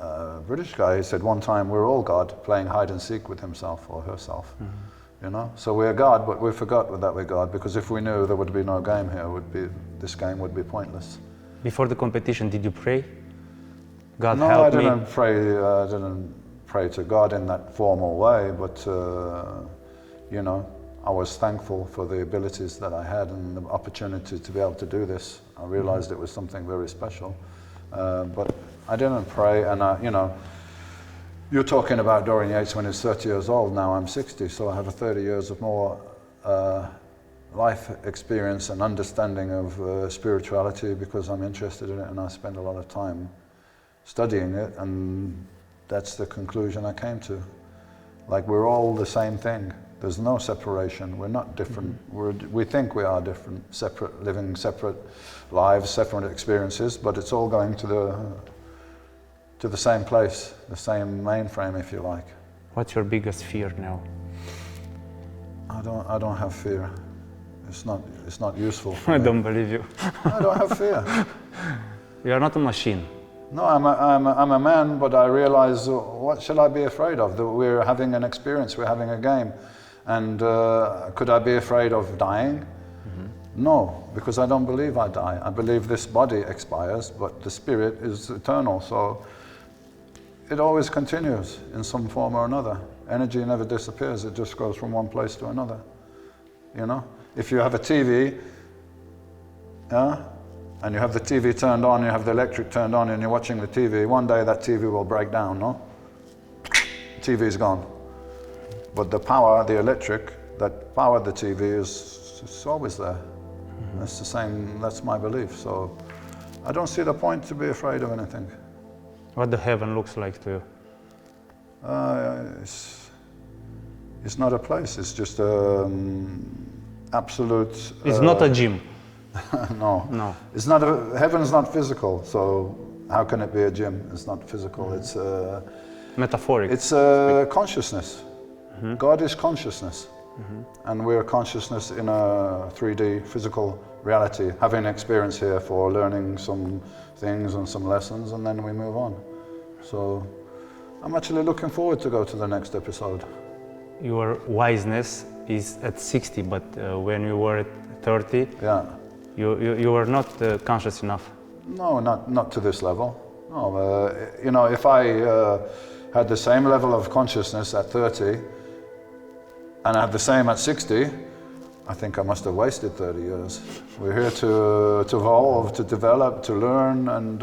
a British guy, he said one time, we're all God playing hide and seek with himself or herself. You know, so we're God, but we forgot that we're God, because if we knew, there would be no game here. This game would be pointless. Before the competition, did you pray? God No, help I me. didn't pray to God in that formal way, but you know, I was thankful for the abilities that I had and the opportunity to be able to do this. I realized it was something very special, but I didn't pray. And you know, you're talking about Dorian Yates when he's 30 years old. Now I'm 60, so I have 30 years of more life experience and understanding of spirituality, because I'm interested in it and I spend a lot of time studying it, and that's the conclusion I came to. Like, we're all the same thing. There's no separation. We're not different. We think we are different, separate, living separate lives, separate experiences, but it's all going to the same place, the same mainframe, if you like. What's your biggest fear now? I don't have fear. It's not useful for I me. don't believe you. I don't have fear. You are not a machine. No, I'm a man, but I realize, what shall I be afraid of? That we're having an experience, we're having a game. And could I be afraid of dying? No, because I don't believe I die. I believe this body expires, but the spirit is eternal. So it always continues in some form or another. Energy never disappears, it just goes from one place to another. You know? If you have a TV, yeah, and you have the TV turned on, you have the electric turned on, and you're watching the TV, one day that TV will break down, no? TV's gone. But the power, the electric that powered the TV is always there. That's the same, that's my belief. So I don't see the point to be afraid of anything. What the heaven looks like to you? It's not a place, it's just absolute... It's not a gym. No. No. It's not heaven's not physical, so how can it be a gym? It's not physical, it's... Metaphoric. It's consciousness. God is consciousness. And we're consciousness in a 3D physical reality, having an experience here for learning some things and some lessons, and then we move on. So I'm actually looking forward to go to the next episode. Your wiseness is at 60, but when you were at 30, Yeah. you were not conscious enough. No, not to this level. No, you know, if I had the same level of consciousness at 30 and I had the same at 60, I think I must have wasted 30 years. We're here to evolve, to develop, to learn, and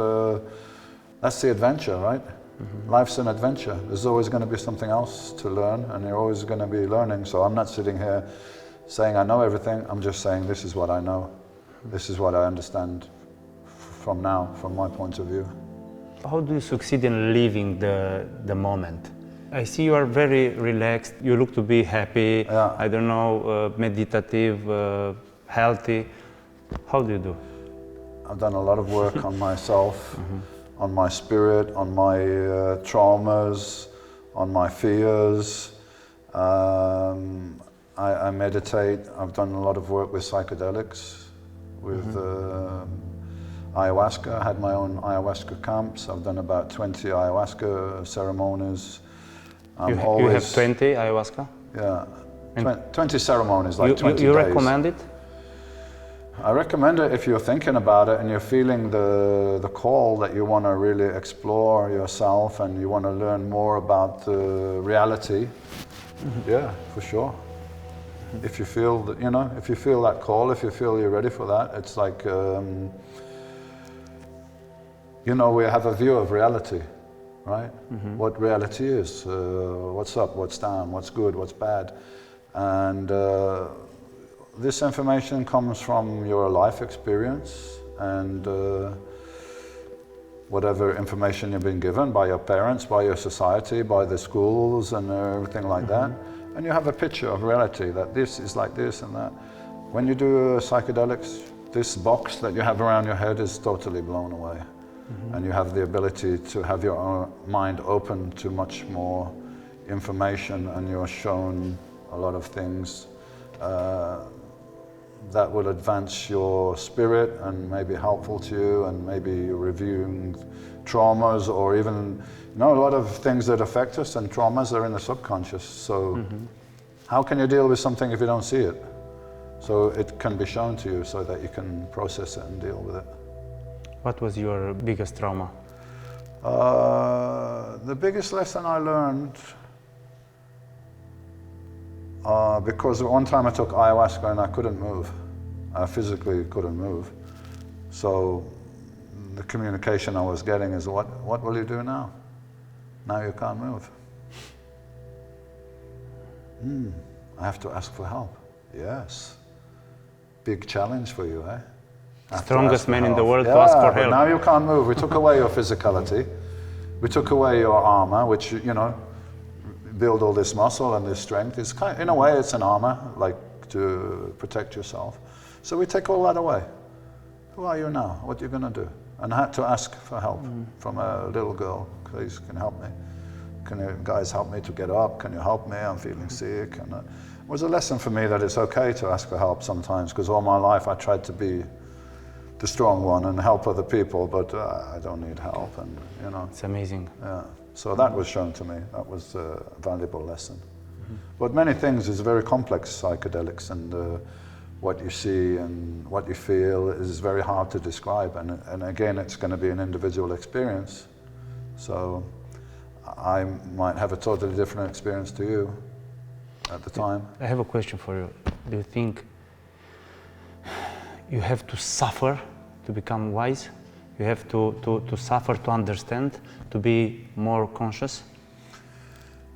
that's the adventure, right? Mm-hmm. Life's an adventure. There's always going to be something else to learn, and you're always going to be learning. So I'm not sitting here saying I know everything. I'm just saying this is what I know. This is what I understand from now, from my point of view. How do you succeed in living the moment? I see you are very relaxed, you look to be happy, Yeah. I don't know, meditative, healthy. How do you do? I've done a lot of work on myself, on my spirit, on my traumas, on my fears. I meditate. I've done a lot of work with psychedelics, with ayahuasca. I had my own ayahuasca camps. I've done about 20 ayahuasca ceremonies. You have 20 ayahuasca? Yeah, 20 ceremonies, like 20 you days. recommend it? I recommend it if you're thinking about it and you're feeling the call that you want to really explore yourself and you want to learn more about reality. Yeah, for sure. If you feel that, you know, if you feel that call, if you feel you're ready for that, it's like, you know, we have a view of reality, right? What reality is, what's up, what's down, what's good, what's bad. And this information comes from your life experience and whatever information you've been given by your parents, by your society, by the schools and everything like that. And you have a picture of reality, that this is like this and that. When you do psychedelics, this box that you have around your head is totally blown away. And you have the ability to have your own mind open to much more information, and you're shown a lot of things that will advance your spirit and may be helpful to you, and maybe you're reviewing traumas or even, you know, a lot of things that affect us and traumas are in the subconscious. So how can you deal with something if you don't see it? So it can be shown to you so that you can process it and deal with it. What was your biggest trauma? The biggest lesson I learned, because one time I took ayahuasca and I couldn't move. I physically couldn't move. So the communication I was getting is, what will you do now? Now you can't move. I have to ask for help. Yes. Big challenge for you, eh? Strongest man in the world to ask for help. Now you can't move. We took away your physicality. We took away your armor, which, you know, build all this muscle and this strength. It's kind of, in a way, it's an armor, like to protect yourself. So we take all that away. Who are you now? What are you going to do? And I had to ask for help from a little girl. Please, can you help me? Can you guys help me to get up? Can you help me? I'm feeling sick. And it was a lesson for me that it's okay to ask for help sometimes, because all my life I tried to be the strong one and help other people, but I don't need help, and you know. It's amazing. Yeah. So that was shown to me. That was a valuable lesson. But many things is very complex, psychedelics, and what you see and what you feel is very hard to describe. And again, it's going to be an individual experience. So I might have a totally different experience to you at the time. I have a question for you. Do you think you have to suffer to become wise? You have to suffer to understand, to be more conscious?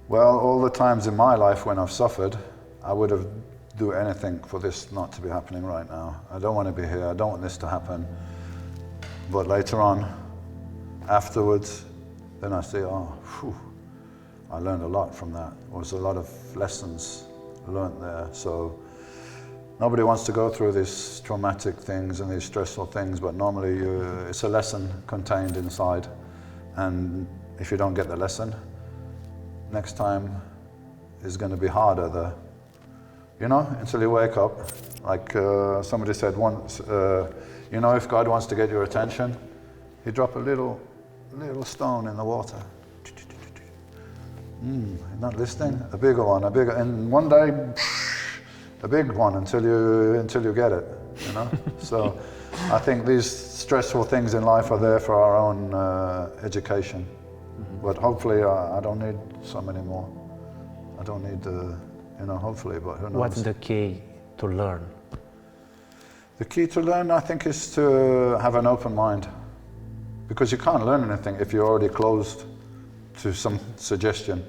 Well, all the times in my life when I've suffered, I would have do anything for this not to be happening right now. I don't want to be here, I don't want this to happen. But later on, afterwards, then I say, oh, whew, I learned a lot from that. There was a lot of lessons learned there. So nobody wants to go through these traumatic things and these stressful things, but normally it's a lesson contained inside. And if you don't get the lesson, next time is going to be harder. You know, until you wake up. Like somebody said once, you know, if God wants to get your attention, He drop a little stone in the water. You're not listening? A bigger one, and one day, a big one until you get it, you know. So I think these stressful things in life are there for our own education. But hopefully I don't need so many more. I don't need, you know, hopefully, but who knows. What's the key to learn? The key to learn, I think, is to have an open mind. Because you can't learn anything if you're already closed to some suggestion.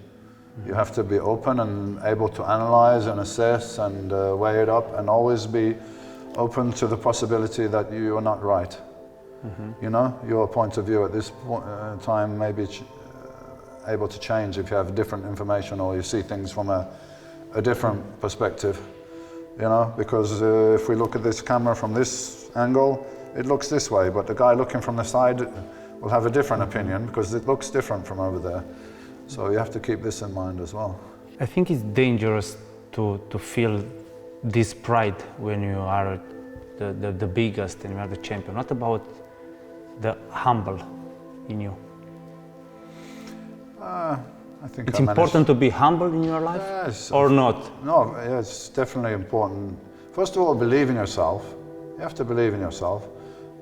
You have to be open and able to analyze and assess and weigh it up, and always be open to the possibility that you are not right. You know, your point of view at this time may be able to change if you have different information, or you see things from a different perspective. You know, because if we look at this camera from this angle, it looks this way, but the guy looking from the side will have a different opinion because it looks different from over there. So you have to keep this in mind as well. I think it's dangerous to feel this pride when you are the biggest and you are the champion. What about the humble in you? I think it's important to be humble in your life, yes, or not? No, yeah, it's definitely important. First of all, believe in yourself. You have to believe in yourself,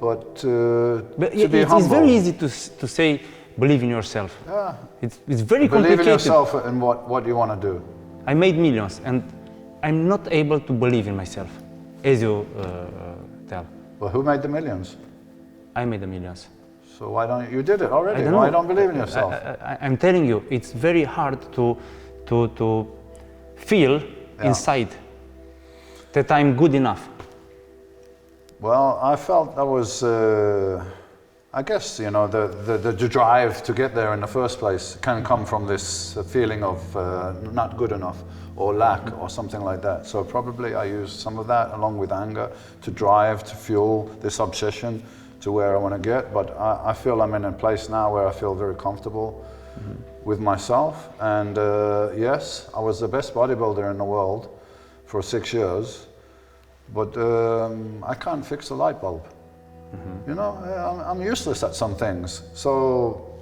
but to be humble. It's very easy to say believe in yourself. Yeah. It's very complicated. Believe in yourself and what you want to do. I made millions and I'm not able to believe in myself, as you tell. Well, who made the millions? I made the millions. So why don't you did it already? Why don't believe in yourself? I'm telling you, it's very hard to feel inside that I'm good enough. Well, I felt that was, I guess, you know, the drive to get there in the first place can come from this feeling of not good enough or lack or something like that. So probably I used some of that along with anger to drive, to fuel this obsession to where I want to get. But I feel I'm in a place now where I feel very comfortable with myself. And yes, I was the best bodybuilder in the world for 6 years. But I can't fix a light bulb. You know, I'm useless at some things. So,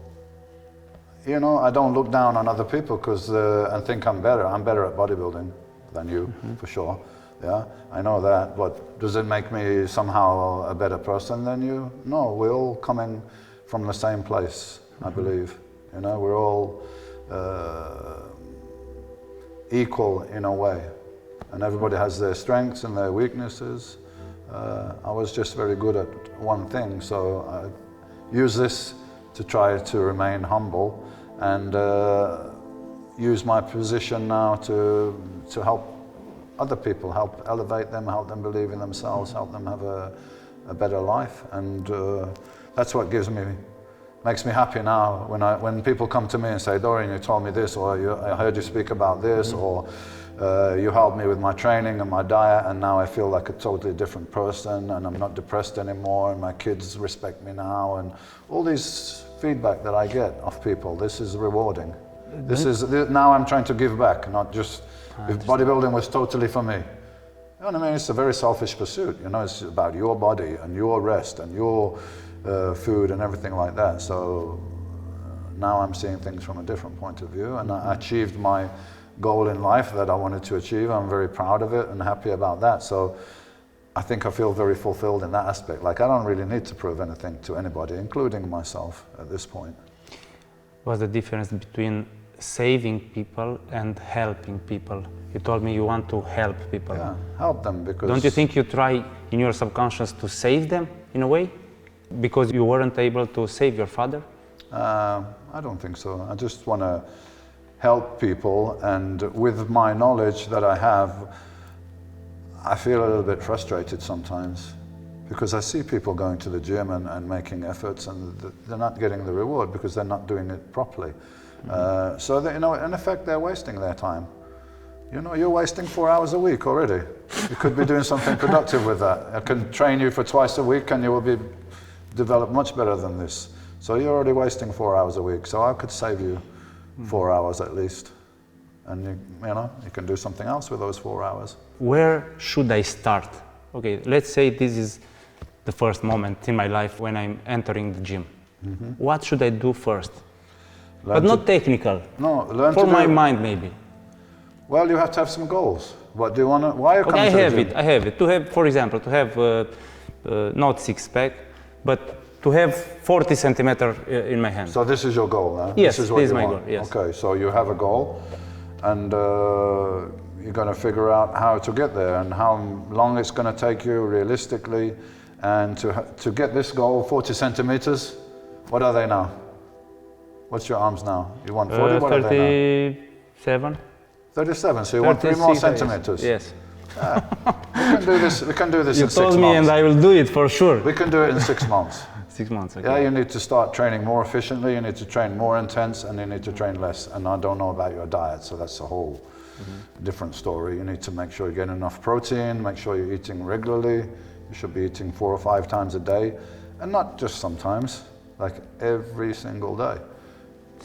you know, I don't look down on other people and think I'm better. I'm better at bodybuilding than you, for sure. Yeah, I know that. But does it make me somehow a better person than you? No, we're all coming from the same place, I believe. You know, we're all equal in a way. And everybody has their strengths and their weaknesses. I was just very good at one thing, so I use this to try to remain humble and use my position now to help other people, help elevate them, help them believe in themselves, help them have a better life. And that's what makes me happy now when people come to me and say, Dorian, you told me this, or I heard you speak about this, or you helped me with my training and my diet, and now I feel like a totally different person, and I'm not depressed anymore, and my kids respect me now, and all these feedback that I get of people. This is rewarding. Now I'm trying to give back, not just, if bodybuilding was totally for me. You know what I mean? It's a very selfish pursuit, you know, it's about your body and your rest and your food and everything like that. So now I'm seeing things from a different point of view, and I achieved my goal in life that I wanted to achieve. I'm very proud of it and happy about that. So I think I feel very fulfilled in that aspect. Like, I don't really need to prove anything to anybody, including myself at this point. What's the difference between saving people and helping people? You told me you want to help people. Yeah, help them because... Don't you think you try in your subconscious to save them in a way? Because you weren't able to save your father? I don't think so. I just want to help people, and with my knowledge that I have, I feel a little bit frustrated sometimes because I see people going to the gym and making efforts, and they're not getting the reward because they're not doing it properly. So you know, in effect, they're wasting their time. You know, you're wasting 4 hours a week already. You could be doing something productive with that. I can train you for twice a week and you will develop much better than this. So you're already wasting 4 hours a week. So I could save you 4 hours at least. And you know, you can do something else with those 4 hours. Where should I start? Okay, let's say this is the first moment in my life when I'm entering the gym. What should I do first? But not technical. No, learn for my mind maybe. Well, you have to have some goals. What do you want to? Why are you coming to the gym? I have it. To have, for example, to have not six-pack, but to have 40 centimeter in my hand. So this is your goal, huh? Yes, this is what this is you my want. goal. Yes. Okay, so you have a goal, and you're going to figure out how to get there and how long it's going to take you realistically, and to get this goal, 40 centimeters. What are they now? What's your arms now? You want 40? What are they now? 37. 37. So you want 3 more centimeters. Yes. Yeah. We can do this. We can do this you in 6 months. You told me, and I will do it for sure. We can do it in 6 months. 6 months. Okay. Yeah, you need to start training more efficiently. You need to train more intense, and you need to train less. And I don't know about your diet, so that's a whole different story. You need to make sure you get enough protein. Make sure you're eating regularly. You should be eating 4 or 5 times a day, and not just sometimes, like every single day.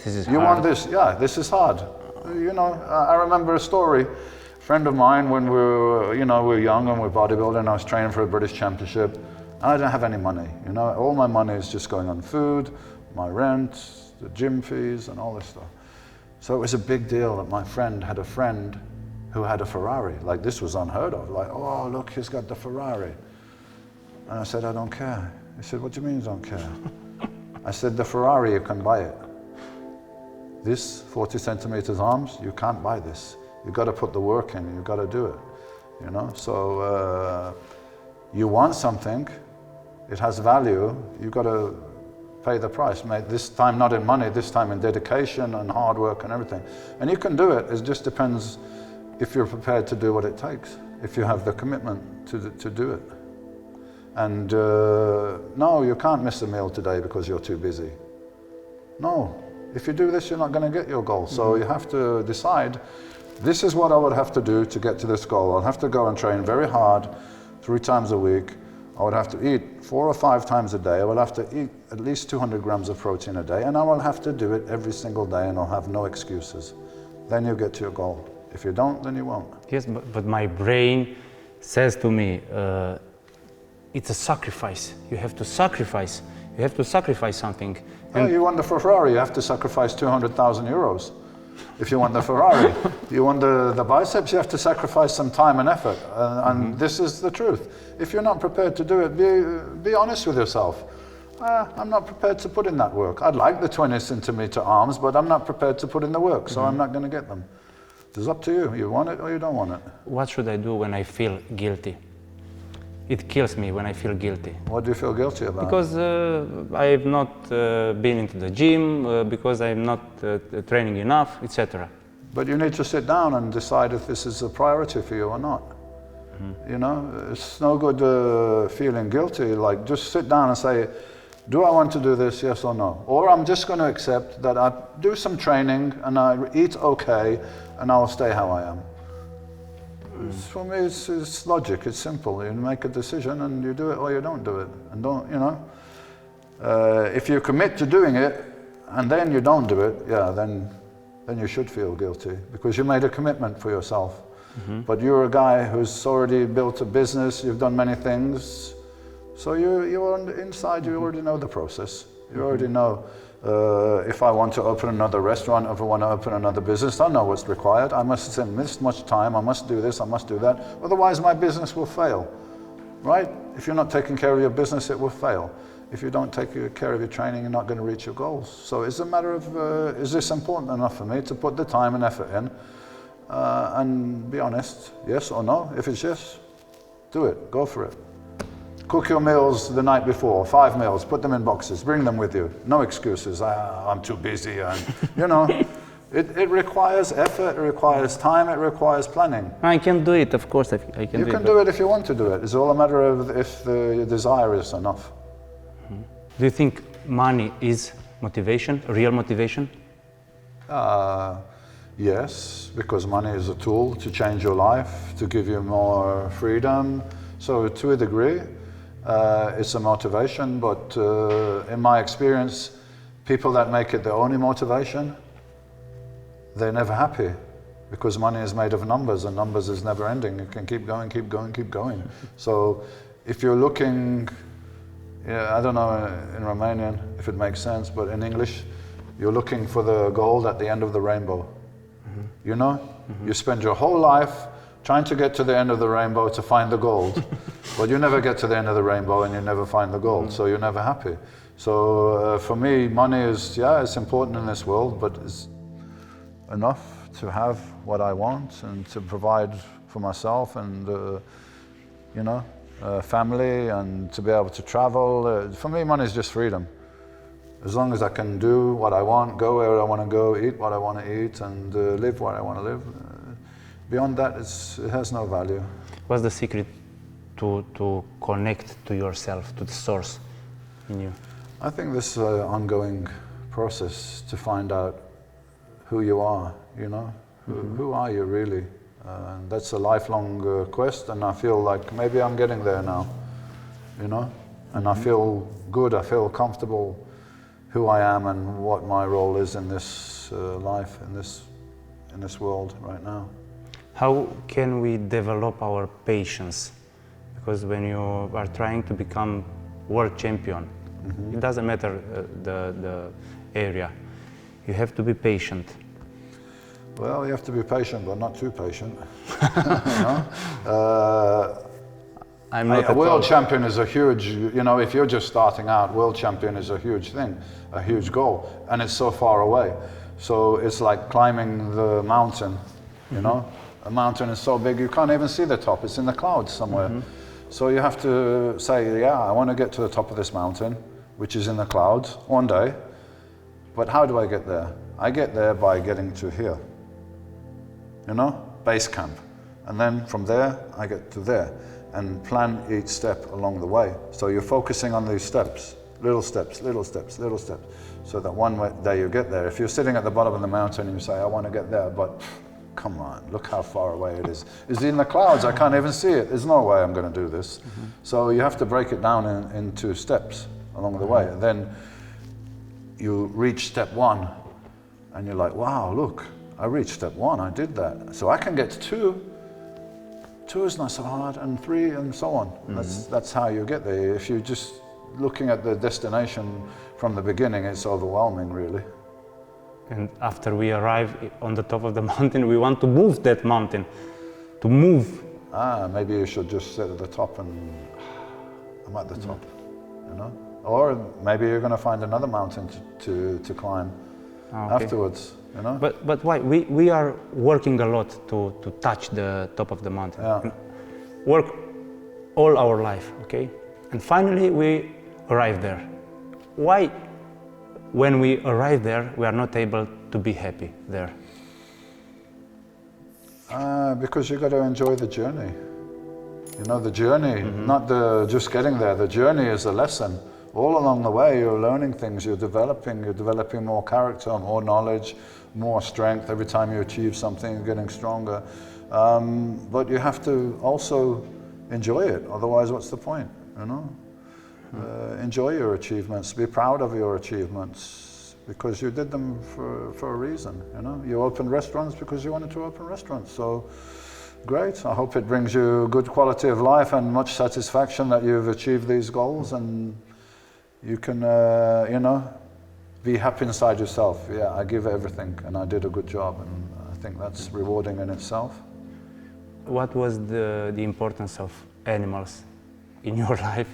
This is you hard. want this? Yeah, this is hard. You know, I remember a story. A friend of mine, when we were, we were young and we were bodybuilding, I was training for a British championship, and I didn't have any money. You know, all my money is just going on food, my rent, the gym fees, and all this stuff. So it was a big deal that my friend had a friend who had a Ferrari. Like, this was unheard of. Like, oh, look, he's got the Ferrari. And I said, I don't care. He said, what do you mean you don't care? I said, the Ferrari, you can buy it. This 40 centimeters arms, you can't buy this. You've got to put the work in, you've got to do it, you know? So you want something, it has value, you've got to pay the price. This time not in money, this time in dedication and hard work and everything. And you can do it, it just depends if you're prepared to do what it takes, if you have the commitment to do it. And no, you can't miss a meal today because you're too busy. No. If you do this, you're not going to get your goal. So you have to decide, this is what I would have to do to get to this goal. I'll have to go and train very hard 3 times a week. I would have to eat 4 or 5 times a day. I will have to eat at least 200 grams of protein a day. And I will have to do it every single day, and I'll have no excuses. Then you get to your goal. If you don't, then you won't. Yes, but my brain says to me, it's a sacrifice. You have to sacrifice. You have to sacrifice something. Oh, you want the Ferrari, you have to sacrifice 200,000 euros. If you want the Ferrari, you want the biceps, you have to sacrifice some time and effort. And this is the truth. If you're not prepared to do it, be honest with yourself. I'm not prepared to put in that work. I'd like the 20 centimeter arms, but I'm not prepared to put in the work, so I'm not going to get them. It's up to you. You want it or you don't want it. What should I do when I feel guilty? It kills me when I feel guilty. What do you feel guilty about? Because I've not been into the gym, because I'm not training enough, etc. But you need to sit down and decide if this is a priority for you or not. You know, it's no good feeling guilty. Like, just sit down and say, do I want to do this, yes or no? Or I'm just going to accept that I do some training and I eat okay and I'll stay how I am. For me, it's logic, it's simple. You make a decision and you do it or you don't do it. And don't, you know, if you commit to doing it and then you don't do it, yeah, then you should feel guilty because you made a commitment for yourself. But you're a guy who's already built a business, you've done many things, so you're inside, you already know the process. You already know if I want to open another restaurant, if I want to open another business, I know what's required. I must spend this much time, I must do this, I must do that. Otherwise my business will fail, right? If you're not taking care of your business, it will fail. If you don't take care of your training, you're not going to reach your goals. So it's a matter of, is this important enough for me to put the time and effort in? And be honest, yes or no. If it's yes, do it, go for it. Cook your meals the night before, 5 meals, put them in boxes, bring them with you. No excuses, I'm too busy, and you know. It requires effort, it requires time, it requires planning. I can do it, of course I can do it. You can do it if you want to do it. It's all a matter of if your desire is enough. Do you think money is motivation, real motivation? Yes, because money is a tool to change your life, to give you more freedom. So to a degree, it's a motivation, but in my experience, people that make it their only motivation, they're never happy because money is made of numbers and numbers is never ending. It can keep going, keep going, keep going. So if you're looking, I don't know in Romanian if it makes sense, but in English, you're looking for the gold at the end of the rainbow. You know, you spend your whole life trying to get to the end of the rainbow to find the gold. But you never get to the end of the rainbow and you never find the gold, so you're never happy. So for me, money is, yeah, it's important in this world, but it's enough to have what I want and to provide for myself and, you know, family, and to be able to travel. For me, money is just freedom. As long as I can do what I want, go where I want to go, eat what I want to eat, and live what I want to live. Beyond that, it has no value. What's the secret to connect to yourself, to the source in you? I think this ongoing process to find out who you are, you know, who are you really? That's a lifelong quest, and I feel like maybe I'm getting there now, you know, and I feel good, I feel comfortable who I am and what my role is in this life, in this world right now. How can we develop our patience? Because when you are trying to become world champion, it doesn't matter the area, you have to be patient. Well, you have to be patient, but not too patient. You know? I'm not a world champion is a huge, you know, if you're just starting out, world champion is a huge thing, a huge goal, and it's so far away. So it's like climbing the mountain, you know? A mountain is so big you can't even see the top, it's in the clouds somewhere. So you have to say, yeah, I want to get to the top of this mountain, which is in the clouds, one day, but how do I get there? I get there by getting to here, you know, base camp. And then from there, I get to there, and plan each step along the way. So you're focusing on these steps, little steps, little steps, little steps, so that one day you get there. If you're sitting at the bottom of the mountain and you say, I want to get there, but come on, look how far away it is. It's in the clouds, I can't even see it. There's no way I'm going to do this. So you have to break it down into steps along the way. And then you reach step one, and you're like, wow, look, I reached step one, I did that. So I can get to two. Two is not so hard, and three, and so on. That's how you get there. If you're just looking at the destination from the beginning, it's overwhelming, really. And after we arrive on the top of the mountain, we want to move that mountain, to move. Maybe you should just sit at the top and I'm at the top, you know? Or maybe you're going to find another mountain to climb afterwards, you know? But why? We are working a lot to touch the top of the mountain. Yeah. Work all our life, okay? And finally we arrive there. Why, when we arrive there, we are not able to be happy there? Because you got to enjoy the journey. You know, the journey, not just getting there. The journey is a lesson. All along the way, you're learning things, you're developing more character, more knowledge, more strength. Every time you achieve something, you're getting stronger. But you have to also enjoy it, otherwise what's the point, you know? Enjoy your achievements, be proud of your achievements, because you did them for a reason, you know? You opened restaurants because you wanted to open restaurants, so great. I hope it brings you good quality of life and much satisfaction that you've achieved these goals, and you can, you know, be happy inside yourself. Yeah, I give everything and I did a good job, and I think that's rewarding in itself. What was the importance of animals in your life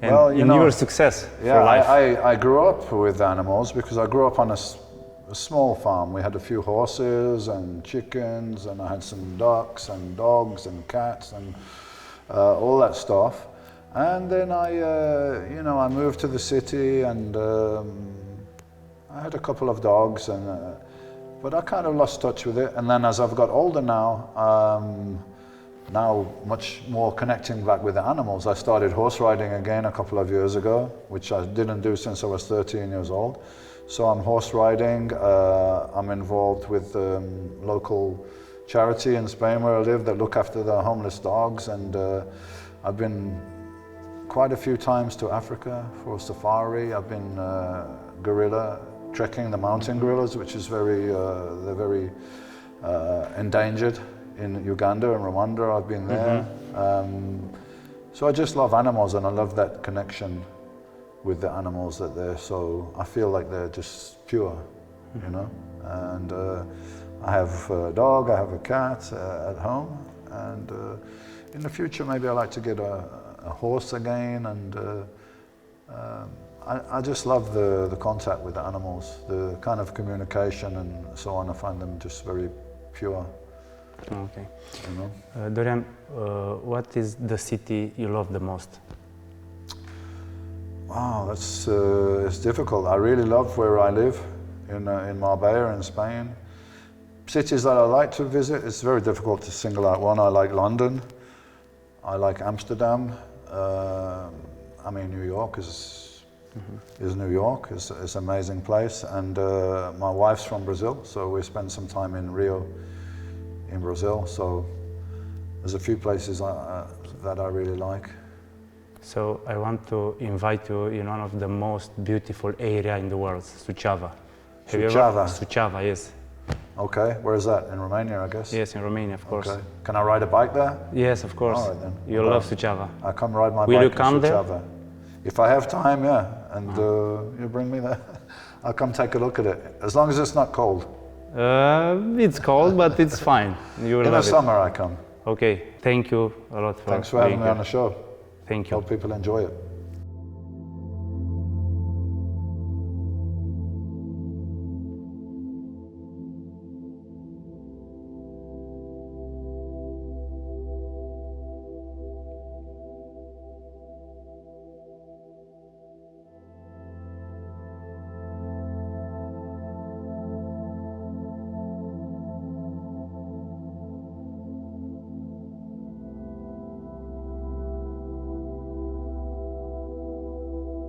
and well, you in know, your success yeah, for life? I grew up with animals because I grew up on a small farm. We had a few horses and chickens, and I had some ducks and dogs and cats and all that stuff. And then you know, I moved to the city, and I had a couple of dogs, and but I kind of lost touch with it. And then as I've got older now much more connecting back with the animals. I started horse riding again a couple of years ago, which I didn't do since I was 13 years old. So I'm horse riding. I'm involved with local charity in Spain where I live that look after the homeless dogs, and I've been quite a few times to Africa for a safari. I've been gorilla trekking, the mountain gorillas, which is they're very endangered in Uganda and Rwanda. I've been there. So I just love animals, and I love that connection with the animals that they're so, I feel like they're just pure, you know. And I have a dog, I have a cat at home, And in the future, maybe I like to get a horse again. And I just love the contact with the animals, the kind of communication and so on. I find them just very pure. Okay. You know? Dorian, what is the city you love the most? Wow, that's it's difficult. I really love where I live in Marbella in Spain. Cities that I like to visit, it's very difficult to single out one. I like London. I like Amsterdam. I mean, New York is New York. It's an amazing place. And my wife's from Brazil, so we spend some time in Rio, in Brazil. So there's a few places that I really like. So I want to invite you in one of the most beautiful area in the world, Suceava. Suceava, yes. Okay, where is that? In Romania, I guess? Yes, in Romania, of course. Okay. Can I ride a bike there? Yes, of course. All right, then. You'll love Suceava. I'll come ride my Will bike you come in there? Suceava. If I have time, yeah. And you bring me there. I'll come take a look at it. As long as it's not cold. It's cold, but it's fine. You will In the love summer I come. it. Okay, thank you a lot for Thanks for having me being on the show. Thank you. Hope people enjoy it.